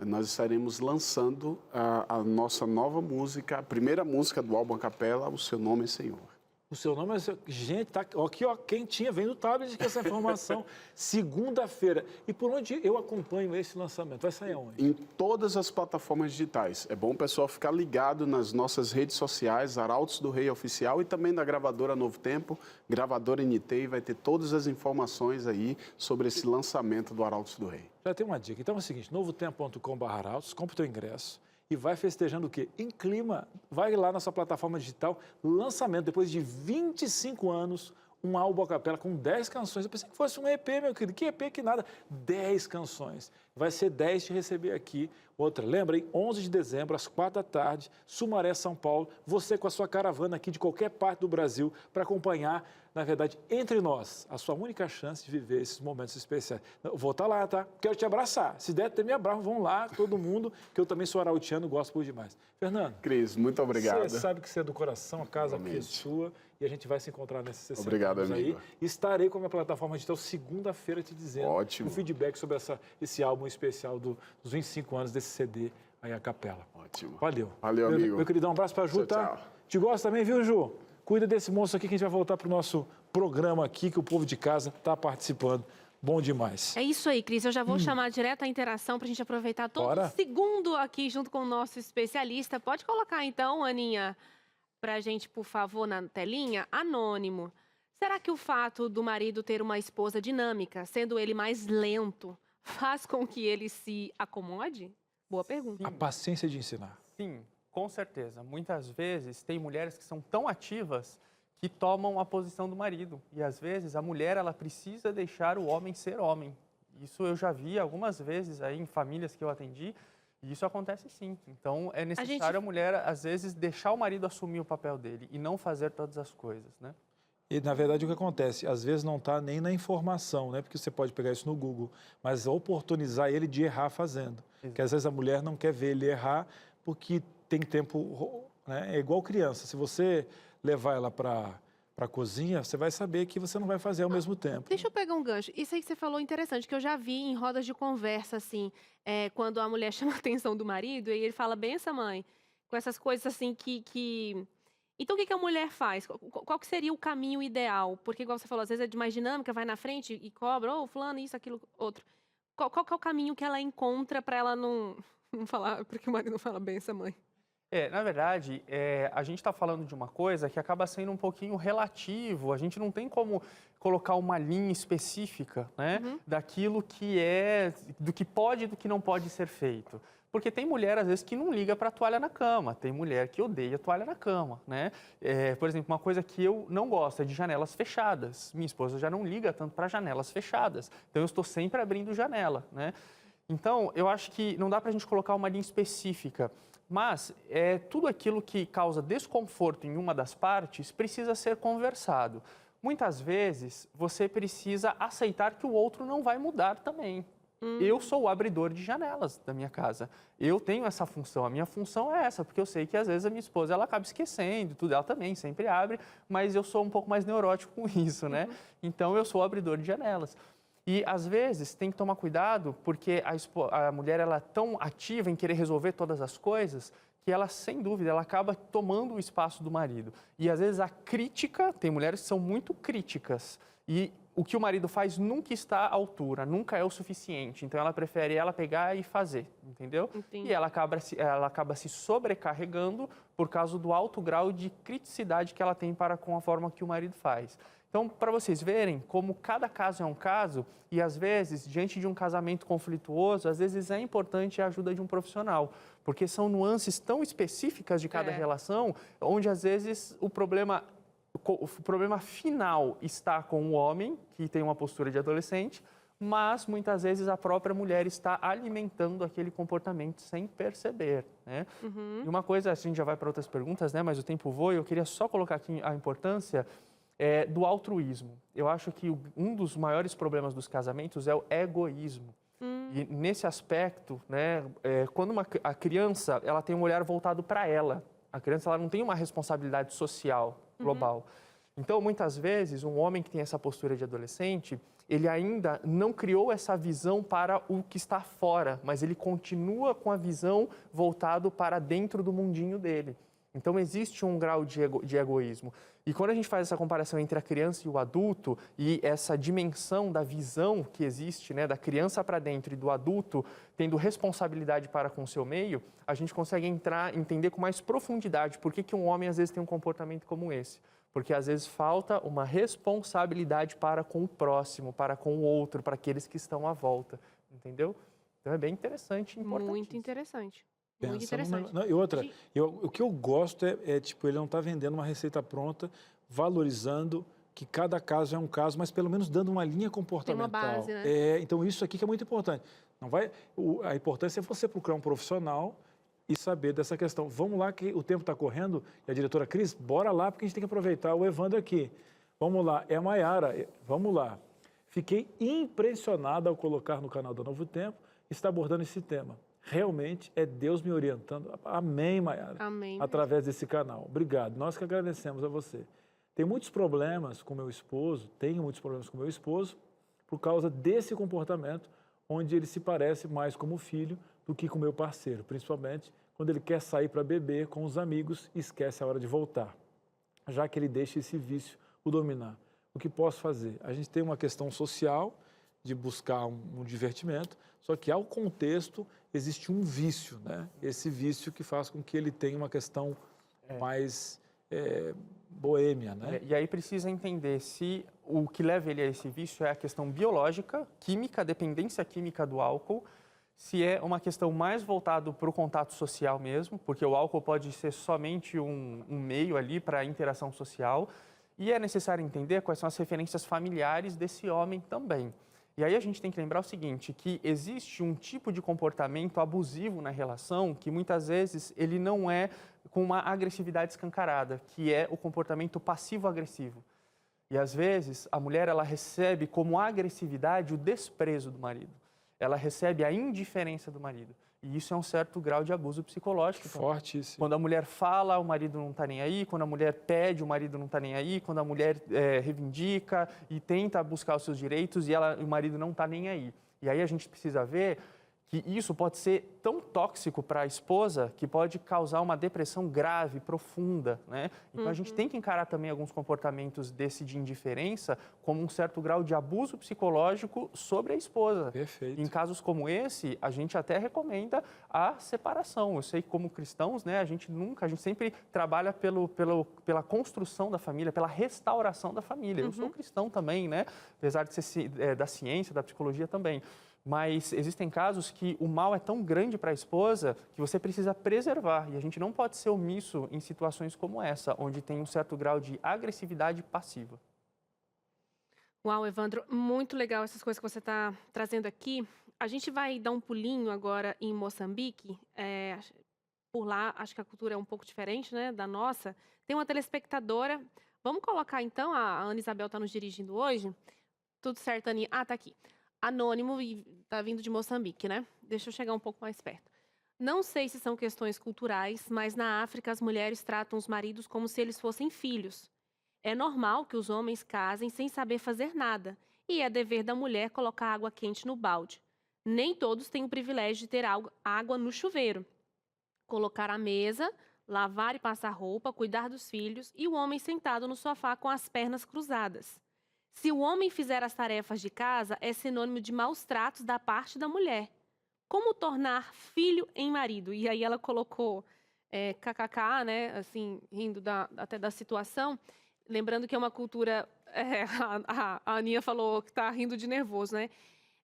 nós estaremos lançando a nossa nova música, a primeira música do álbum a capela, O Seu Nome é Senhor. O seu nome é... Gente, tá aqui, quentinha, vem no tablet com essa informação. Segunda-feira. E por onde eu acompanho esse lançamento? Vai sair aonde? Em todas as plataformas digitais. É bom o pessoal ficar ligado nas nossas redes sociais, Arautos do Rei Oficial e também da gravadora Novo Tempo, gravadora NT, e vai ter todas as informações aí sobre esse lançamento do Arautos do Rei. Já tem uma dica. Então é o seguinte, novotempo.com/arautos, compra o teu ingresso. E vai festejando o quê? Em clima. Vai lá na sua plataforma digital, lançamento, depois de 25 anos, um álbum a capela com 10 canções. Eu pensei que fosse um EP, meu querido. Que EP que nada. 10 canções. Vai ser 10 de receber aqui. Outra, lembra, hein? 11 de dezembro, às 4 da tarde, Sumaré, São Paulo. Você com a sua caravana aqui de qualquer parte do Brasil para acompanhar, na verdade, entre nós, a sua única chance de viver esses momentos especiais. Eu vou estar lá, tá? Quero te abraçar. Se der, me abraço. Vão lá, todo mundo, que eu também sou arautiano, gosto por demais. Fernando. Cris, muito obrigado. Você sabe que você é do coração, a casa aqui é sua e a gente vai se encontrar nesses 60 Obrigado, anos amigo. aí. Estarei com a minha plataforma digital segunda-feira te dizendo Ótimo. o feedback sobre esse álbum especial dos 25 anos desse CD aí a capela. Ótimo. Valeu. Valeu, amigo. Meu queridão, um abraço pra Ju, tá? Tchau. Te gosta também, viu, Ju? Cuida desse moço aqui que a gente vai voltar pro nosso programa aqui, que o povo de casa tá participando. Bom demais. É isso aí, Cris. Eu já vou chamar direto a interação para a gente aproveitar todo Bora. segundo aqui junto com o nosso especialista. Pode colocar então, Aninha, para a gente, por favor, na telinha. Anônimo. Será que o fato do marido ter uma esposa dinâmica, sendo ele mais lento, faz com que ele se acomode? Boa pergunta. A paciência de ensinar. Sim, com certeza. Muitas vezes tem mulheres que são tão ativas que tomam a posição do marido. E às vezes a mulher ela precisa deixar o homem ser homem. Isso eu já vi algumas vezes aí em famílias que eu atendi. E isso acontece sim. Então é necessário a mulher, às vezes, deixar o marido assumir o papel dele e não fazer todas as coisas, né? E, na verdade, o que acontece? Às vezes não está nem na informação, né? Porque você pode pegar isso no Google, mas oportunizar ele de errar fazendo. Porque às vezes a mulher não quer ver ele errar porque tem tempo, né? É igual criança. Se você levar ela para a cozinha, você vai saber que você não vai fazer ao mesmo tempo. Deixa eu pegar um gancho. Isso aí que você falou é interessante, que eu já vi em rodas de conversa, assim, quando a mulher chama a atenção do marido, e ele fala, benção, mãe, com essas coisas assim que... Então, o que a mulher faz? Qual que seria o caminho ideal? Porque, igual você falou, às vezes é de mais dinâmica, vai na frente e cobra, fulano, isso, aquilo, outro. Qual que é o caminho que ela encontra para ela não falar, porque o marido não fala benção, mãe? Na verdade, a gente está falando de uma coisa que acaba sendo um pouquinho relativo. A gente não tem como colocar uma linha específica, né, daquilo que do que pode e do que não pode ser feito. Porque tem mulher, às vezes, que não liga para a toalha na cama. Tem mulher que odeia a toalha na cama, né? Por exemplo, uma coisa que eu não gosto é de janelas fechadas. Minha esposa já não liga tanto para janelas fechadas. Então, eu estou sempre abrindo janela, né? Então, eu acho que não dá para a gente colocar uma linha específica. Mas tudo aquilo que causa desconforto em uma das partes precisa ser conversado. Muitas vezes, você precisa aceitar que o outro não vai mudar também. Eu sou o abridor de janelas da minha casa. Eu tenho essa função. A minha função é essa, porque eu sei que às vezes a minha esposa ela acaba esquecendo, tudo, ela também sempre abre, mas eu sou um pouco mais neurótico com isso, né? Então eu sou o abridor de janelas. E às vezes tem que tomar cuidado, porque a mulher ela é tão ativa em querer resolver todas as coisas que ela, sem dúvida, ela acaba tomando o espaço do marido. E às vezes a crítica, tem mulheres que são muito críticas e o que o marido faz nunca está à altura, nunca é o suficiente. Então, ela prefere ela pegar e fazer, entendeu? Entendi. E ela acaba se sobrecarregando por causa do alto grau de criticidade que ela tem para com a forma que o marido faz. Então, para vocês verem como cada caso é um caso e, às vezes, diante de um casamento conflituoso, às vezes é importante a ajuda de um profissional, porque são nuances tão específicas de cada relação, onde, às vezes, o problema final está com o homem, que tem uma postura de adolescente, mas muitas vezes a própria mulher está alimentando aquele comportamento sem perceber, né? E uma coisa, a gente já vai para outras perguntas, né? Mas o tempo voa, e eu queria só colocar aqui a importância do altruísmo. Eu acho que um dos maiores problemas dos casamentos é o egoísmo. E nesse aspecto, né, quando a criança ela tem um olhar voltado para ela, a criança ela não tem uma responsabilidade social global. Então, muitas vezes, um homem que tem essa postura de adolescente, ele ainda não criou essa visão para o que está fora, mas ele continua com a visão voltado para dentro do mundinho dele. Então, existe um grau de egoísmo. E quando a gente faz essa comparação entre a criança e o adulto, e essa dimensão da visão que existe, né, da criança para dentro e do adulto tendo responsabilidade para com o seu meio, a gente consegue entender com mais profundidade por que um homem às vezes tem um comportamento como esse. Porque às vezes falta uma responsabilidade para com o próximo, para com o outro, para aqueles que estão à volta, entendeu? Então é bem interessante e importante. Muito interessante. Muito Pensa interessante. e outra, o que eu gosto tipo, ele não está vendendo uma receita pronta, valorizando que cada caso é um caso, mas pelo menos dando uma linha comportamental. Tem uma base, né? Então isso aqui que é muito importante. A importância é você procurar um profissional e saber dessa questão. Vamos lá que o tempo está correndo, e a diretora Cris, bora lá porque a gente tem que aproveitar o Evandro aqui. Vamos lá, é a Maiara, vamos lá. Fiquei impressionado ao colocar no canal da Novo Tempo, está abordando esse tema. Realmente é Deus me orientando. Amém, Maiara. Amém. Através desse canal. Obrigado. Nós que agradecemos a você. Tenho muitos problemas com meu esposo por causa desse comportamento, onde ele se parece mais como filho do que com meu parceiro, principalmente quando ele quer sair para beber com os amigos e esquece a hora de voltar, já que ele deixa esse vício o dominar. O que posso fazer? A gente tem uma questão social de buscar um divertimento, só que ao contexto existe um vício, né? Esse vício que faz com que ele tenha uma questão mais boêmia, né? E aí precisa entender se o que leva ele a esse vício é a questão biológica, química, a dependência química do álcool, se é uma questão mais voltada para o contato social mesmo, porque o álcool pode ser somente um meio ali para a interação social, e é necessário entender quais são as referências familiares desse homem também. E aí a gente tem que lembrar o seguinte, que existe um tipo de comportamento abusivo na relação que muitas vezes ele não é com uma agressividade escancarada, que é o comportamento passivo-agressivo. E às vezes a mulher ela recebe como agressividade o desprezo do marido. Ela recebe a indiferença do marido. E isso é um certo grau de abuso psicológico. Fortíssimo. Quando a mulher fala, o marido não está nem aí. Quando a mulher pede, o marido não está nem aí. Quando a mulher reivindica e tenta buscar os seus direitos e o marido não está nem aí. E aí a gente precisa ver que isso pode ser tão tóxico para a esposa que pode causar uma depressão grave, profunda, né? Então a gente tem que encarar também alguns comportamentos de indiferença como um certo grau de abuso psicológico sobre a esposa. Perfeito. Em casos como esse, a gente até recomenda a separação. Eu sei que como cristãos, né, a gente sempre trabalha pela construção da família, pela restauração da família. Eu sou cristão também, né? Apesar de ser da ciência, da psicologia também. Mas existem casos que o mal é tão grande para a esposa que você precisa preservar. E a gente não pode ser omisso em situações como essa, onde tem um certo grau de agressividade passiva. Uau, Evandro, muito legal essas coisas que você está trazendo aqui. A gente vai dar um pulinho agora em Moçambique. por lá, acho que a cultura é um pouco diferente, né, da nossa. Tem uma telespectadora. Vamos colocar então, a Ana Isabel está nos dirigindo hoje. Tudo certo, Aninha? Ah, tá aqui. Anônimo e tá vindo de Moçambique, né? Deixa eu chegar um pouco mais perto. Não sei se são questões culturais, mas na África as mulheres tratam os maridos como se eles fossem filhos. É normal que os homens casem sem saber fazer nada, e é dever da mulher colocar água quente no balde. Nem todos têm o privilégio de ter água no chuveiro. Colocar a mesa, lavar e passar roupa, cuidar dos filhos e o homem sentado no sofá com as pernas cruzadas. Se o homem fizer as tarefas de casa, é sinônimo de maus tratos da parte da mulher. Como tornar filho em marido? E aí ela colocou kkk, né, assim, rindo até da situação. Lembrando que é uma cultura... a Aninha falou que está rindo de nervoso, né?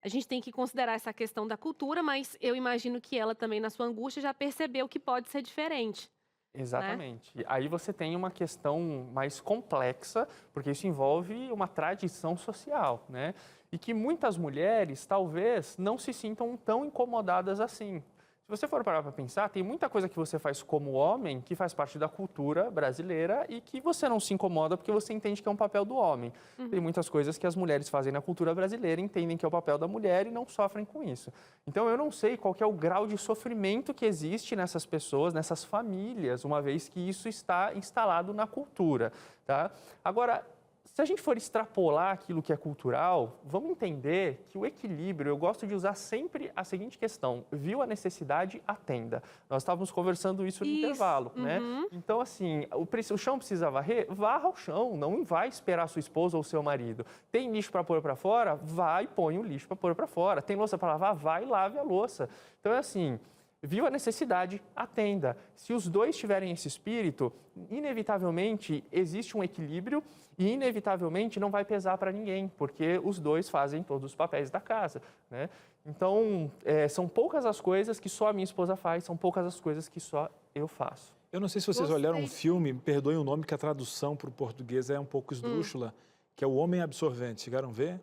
A gente tem que considerar essa questão da cultura, mas eu imagino que ela também, na sua angústia, já percebeu que pode ser diferente. Exatamente. Né? Aí você tem uma questão mais complexa, porque isso envolve uma tradição social, né? E que muitas mulheres, talvez, não se sintam tão incomodadas assim. Se você for parar para pensar, tem muita coisa que você faz como homem que faz parte da cultura brasileira e que você não se incomoda porque você entende que é um papel do homem. Tem muitas coisas que as mulheres fazem na cultura brasileira, entendem que é o papel da mulher e não sofrem com isso. Então, eu não sei qual que é o grau de sofrimento que existe nessas pessoas, nessas famílias, uma vez que isso está instalado na cultura, tá? Agora, se a gente for extrapolar aquilo que é cultural, vamos entender que o equilíbrio, eu gosto de usar sempre a seguinte questão: viu a necessidade, atenda. Nós estávamos conversando isso no intervalo, né? Então, assim, o chão precisa varrer? Varra o chão, não vai esperar sua esposa ou seu marido. Tem lixo para pôr para fora? Vai e põe o lixo para pôr para fora. Tem louça para lavar? Vai e lave a louça. Então, é assim... Viu a necessidade, atenda. Se os dois tiverem esse espírito, inevitavelmente existe um equilíbrio e inevitavelmente não vai pesar para ninguém, porque os dois fazem todos os papéis da casa, né? Então, são poucas as coisas que só a minha esposa faz, são poucas as coisas que só eu faço. Eu não sei se vocês olharam um filme, me perdoem o nome, que a tradução para o português é um pouco esdrúxula, que é O Homem Absorvente. Chegaram a ver?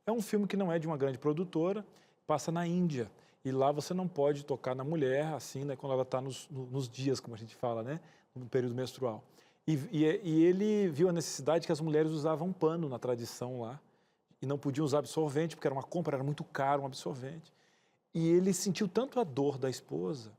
É um filme que não é de uma grande produtora, passa na Índia. E lá você não pode tocar na mulher, assim, né, quando ela está nos dias, como a gente fala, né, no período menstrual. E ele viu a necessidade que as mulheres usavam pano na tradição lá, e não podiam usar absorvente, porque era uma compra, era muito caro um absorvente. E ele sentiu tanto a dor da esposa,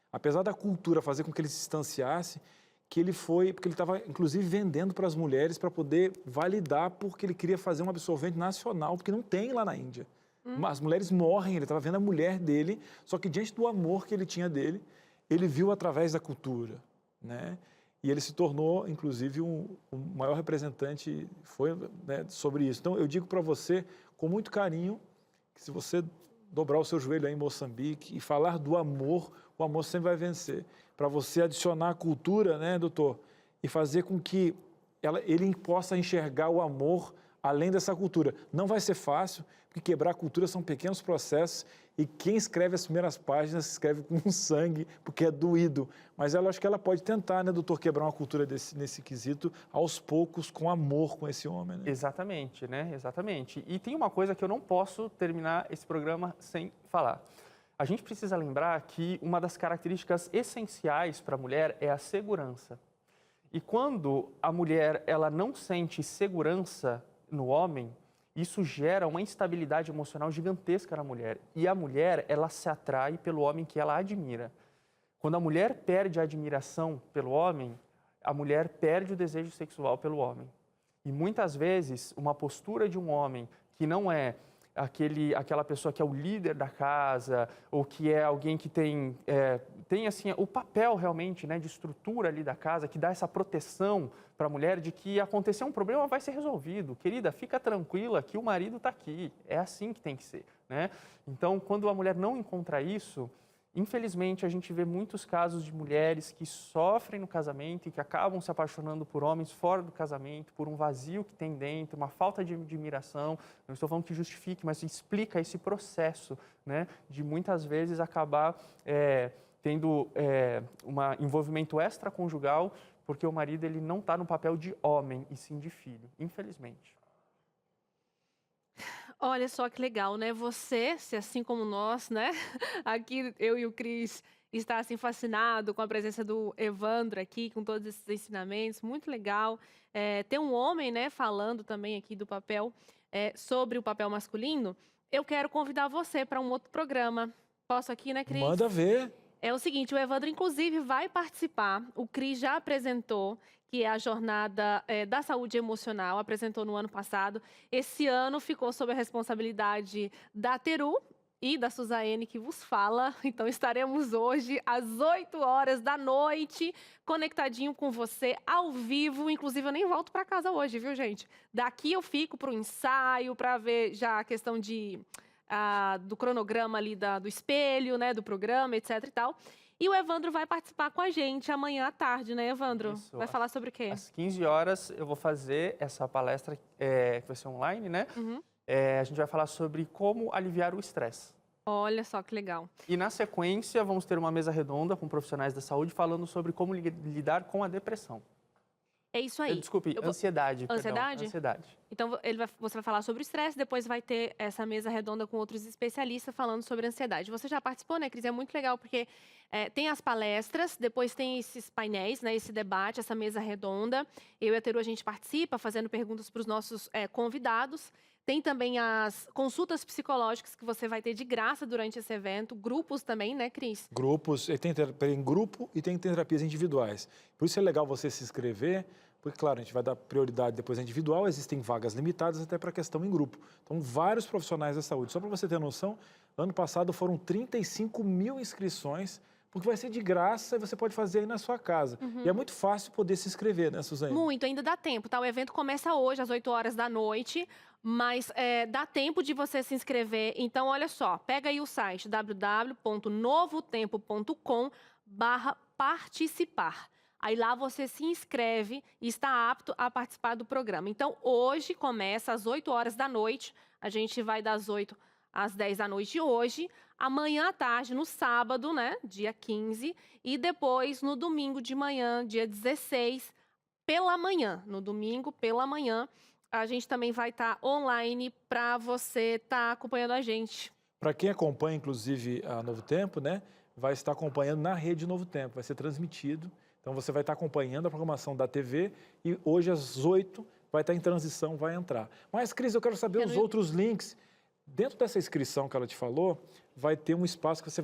apesar da cultura fazer com que ele se distanciasse, que ele foi, porque ele estava, inclusive, vendendo para as mulheres para poder validar, porque ele queria fazer um absorvente nacional, porque não tem lá na Índia. As mulheres morrem, ele estava vendo a mulher dele, só que diante do amor que ele tinha dele, ele viu através da cultura, né? E ele se tornou, inclusive, o maior representante né, sobre isso. Então, eu digo para você, com muito carinho, que se você dobrar o seu joelho aí em Moçambique e falar do amor, o amor sempre vai vencer. Para você adicionar a cultura, né, doutor, e fazer com que ele possa enxergar o amor além dessa cultura. Não vai ser fácil, porque quebrar a cultura são pequenos processos e quem escreve as primeiras páginas escreve com sangue, porque é doído. Mas eu acho que ela pode tentar, né, doutor, quebrar uma cultura nesse quesito, aos poucos, com amor com esse homem. Né? Exatamente, né? Exatamente. E tem uma coisa que eu não posso terminar esse programa sem falar. A gente precisa lembrar que uma das características essenciais para a mulher é a segurança. E quando a mulher ela não sente segurança no homem, isso gera uma instabilidade emocional gigantesca na mulher. E a mulher, ela se atrai pelo homem que ela admira. Quando a mulher perde a admiração pelo homem, a mulher perde o desejo sexual pelo homem. E muitas vezes, uma postura de um homem que não é aquela pessoa que é o líder da casa, ou que é alguém que tem assim, o papel realmente, né, de estrutura ali da casa, que dá essa proteção para a mulher de que acontecer um problema vai ser resolvido. Querida, fica tranquila que o marido está aqui. É assim que tem que ser, né? Então, quando a mulher não encontra isso, infelizmente, a gente vê muitos casos de mulheres que sofrem no casamento e que acabam se apaixonando por homens fora do casamento, por um vazio que tem dentro, uma falta de admiração. Não estou falando que justifique, mas explica esse processo, né, de muitas vezes acabar tendo um envolvimento extraconjugal, porque o marido ele não está no papel de homem, e sim de filho, infelizmente. Olha só que legal, né? Você, se assim como nós, né? Aqui eu e o Cris está assim fascinado com a presença do Evandro aqui, com todos esses ensinamentos, muito legal. Ter um homem, né, falando também aqui do papel, sobre o papel masculino. Eu quero convidar você para um outro programa. Posso aqui, né, Cris? Manda ver. É o seguinte, o Evandro, inclusive, vai participar. O Cris já apresentou, que é a jornada da saúde emocional, apresentou no ano passado. Esse ano ficou sob a responsabilidade da Teru e da Suzaene, que vos fala. Então, estaremos hoje, às 8 horas da noite, conectadinho com você, ao vivo. Inclusive, eu nem volto para casa hoje, viu, gente? Daqui eu fico para o ensaio, para ver já a questão do cronograma ali do espelho, né, do programa, etc e tal. E o Evandro vai participar com a gente amanhã à tarde, né, Evandro? Isso. Vai falar sobre o quê? Às 15 horas eu vou fazer essa palestra, que vai ser online, né? Uhum. A gente vai falar sobre como aliviar o estresse. Olha só que legal. E na sequência vamos ter uma mesa redonda com profissionais da saúde falando sobre como lidar com a depressão. É isso aí. Desculpe, ansiedade. Ansiedade? Perdão, ansiedade. Então, você vai falar sobre o estresse, depois vai ter essa mesa redonda com outros especialistas falando sobre ansiedade. Você já participou, né, Cris? É muito legal, porque tem as palestras, depois tem esses painéis, né, esse debate, essa mesa redonda. Eu e a Teru, a gente participa, fazendo perguntas para os nossos convidados. Tem também as consultas psicológicas que você vai ter de graça durante esse evento. Grupos também, né, Cris? Grupos, tem terapia em grupo e tem terapias individuais. Por isso é legal você se inscrever, porque, claro, a gente vai dar prioridade depois à individual, existem vagas limitadas até para a questão em grupo. Então, vários profissionais da saúde. Só para você ter noção, ano passado foram 35 mil inscrições, porque vai ser de graça e você pode fazer aí na sua casa. E é muito fácil poder se inscrever, né, Suzane? Muito, ainda dá tempo, tá? O evento começa hoje, às 8 horas da noite, mas dá tempo de você se inscrever. Então, olha só, pega aí o site www.novotempo.com/participar. Aí lá você se inscreve e está apto a participar do programa. Então, hoje começa às 8 horas da noite. A gente vai das 8 às 10 da noite hoje. Amanhã à tarde, no sábado, né, dia 15. E depois, no domingo de manhã, dia 16, pela manhã. No domingo, pela manhã, a gente também vai estar online para você estar acompanhando a gente. Para quem acompanha, inclusive, a Novo Tempo, né, vai estar acompanhando na rede Novo Tempo. Vai ser transmitido. Então, você vai estar acompanhando a programação da TV e hoje, às 8, vai estar em transição, vai entrar. Mas, Cris, eu quero saber os outros links. Dentro dessa inscrição que ela te falou, vai ter um espaço que você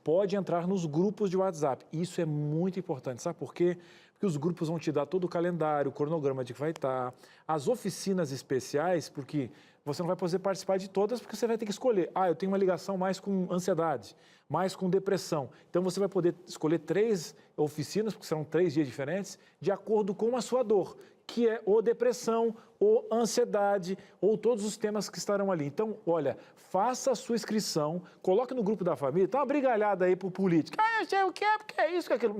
pode entrar nos grupos de WhatsApp. Isso é muito importante, sabe por quê? Porque os grupos vão te dar todo o calendário, o cronograma de que vai estar, as oficinas especiais, porque você não vai poder participar de todas, porque você vai ter que escolher. Eu tenho uma ligação mais com ansiedade, mais com depressão. Então, você vai poder escolher 3 oficinas, porque serão 3 dias diferentes, de acordo com a sua dor, que é ou depressão, ou ansiedade, ou todos os temas que estarão ali. Então, olha, faça a sua inscrição, coloque no grupo da família, tá uma brigalhada aí pro político. Eu sei o que é, porque é isso, que é aquilo.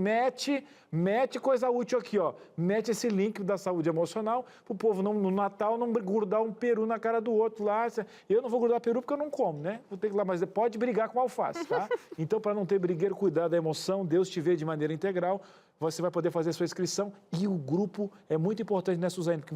Mete coisa útil aqui, ó. Mete esse link da saúde emocional pro povo no Natal não grudar um peru na cara do outro lá. Eu não vou grudar peru porque eu não como, né? Vou ter que ir lá, mas pode brigar com alface, tá? Então, para não ter brigueiro, cuidar da emoção, Deus te vê de maneira integral. Você vai poder fazer a sua inscrição e o grupo é muito importante, né, Suzane? Porque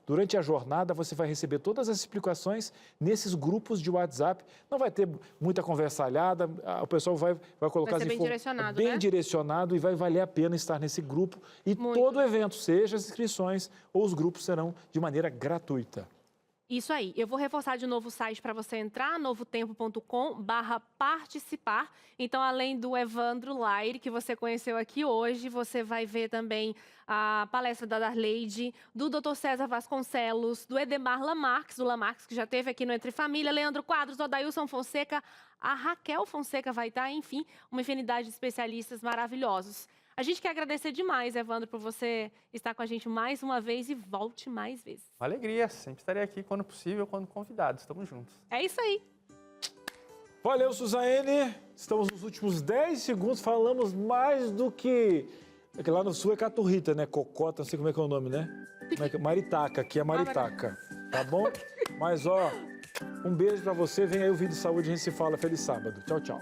durante a jornada você vai receber todas as explicações nesses grupos de WhatsApp. Não vai ter muita conversalhada, o pessoal vai colocar... Vai ser bem direcionado, bem né? direcionado e vai valer a pena estar nesse grupo. E todo o evento, seja as inscrições ou os grupos, serão de maneira gratuita. Isso aí. Eu vou reforçar de novo o site para você entrar, novotempo.com/participar. Então, além do Evandro Laire, que você conheceu aqui hoje, você vai ver também a palestra da Darleide, do Dr. César Vasconcelos, do Edemar Lamarques, que já esteve aqui no Entre Família, Leandro Quadros, Odailson Fonseca, a Raquel Fonseca vai estar, enfim, uma infinidade de especialistas maravilhosos. A gente quer agradecer demais, Evandro, por você estar com a gente mais uma vez e volte mais vezes. Uma alegria, sempre estarei aqui quando possível, quando convidado. Estamos juntos. É isso aí. Valeu, Suzaene. Estamos nos últimos 10 segundos, falamos mais do que... É que lá no sul é caturrita, né? Cocota, não sei como é que é o nome, né? Maritaca, aqui é maritaca. Tá bom? Mas, ó, um beijo pra você. Vem aí o Vida e Saúde, a gente se fala. Feliz sábado. Tchau, tchau.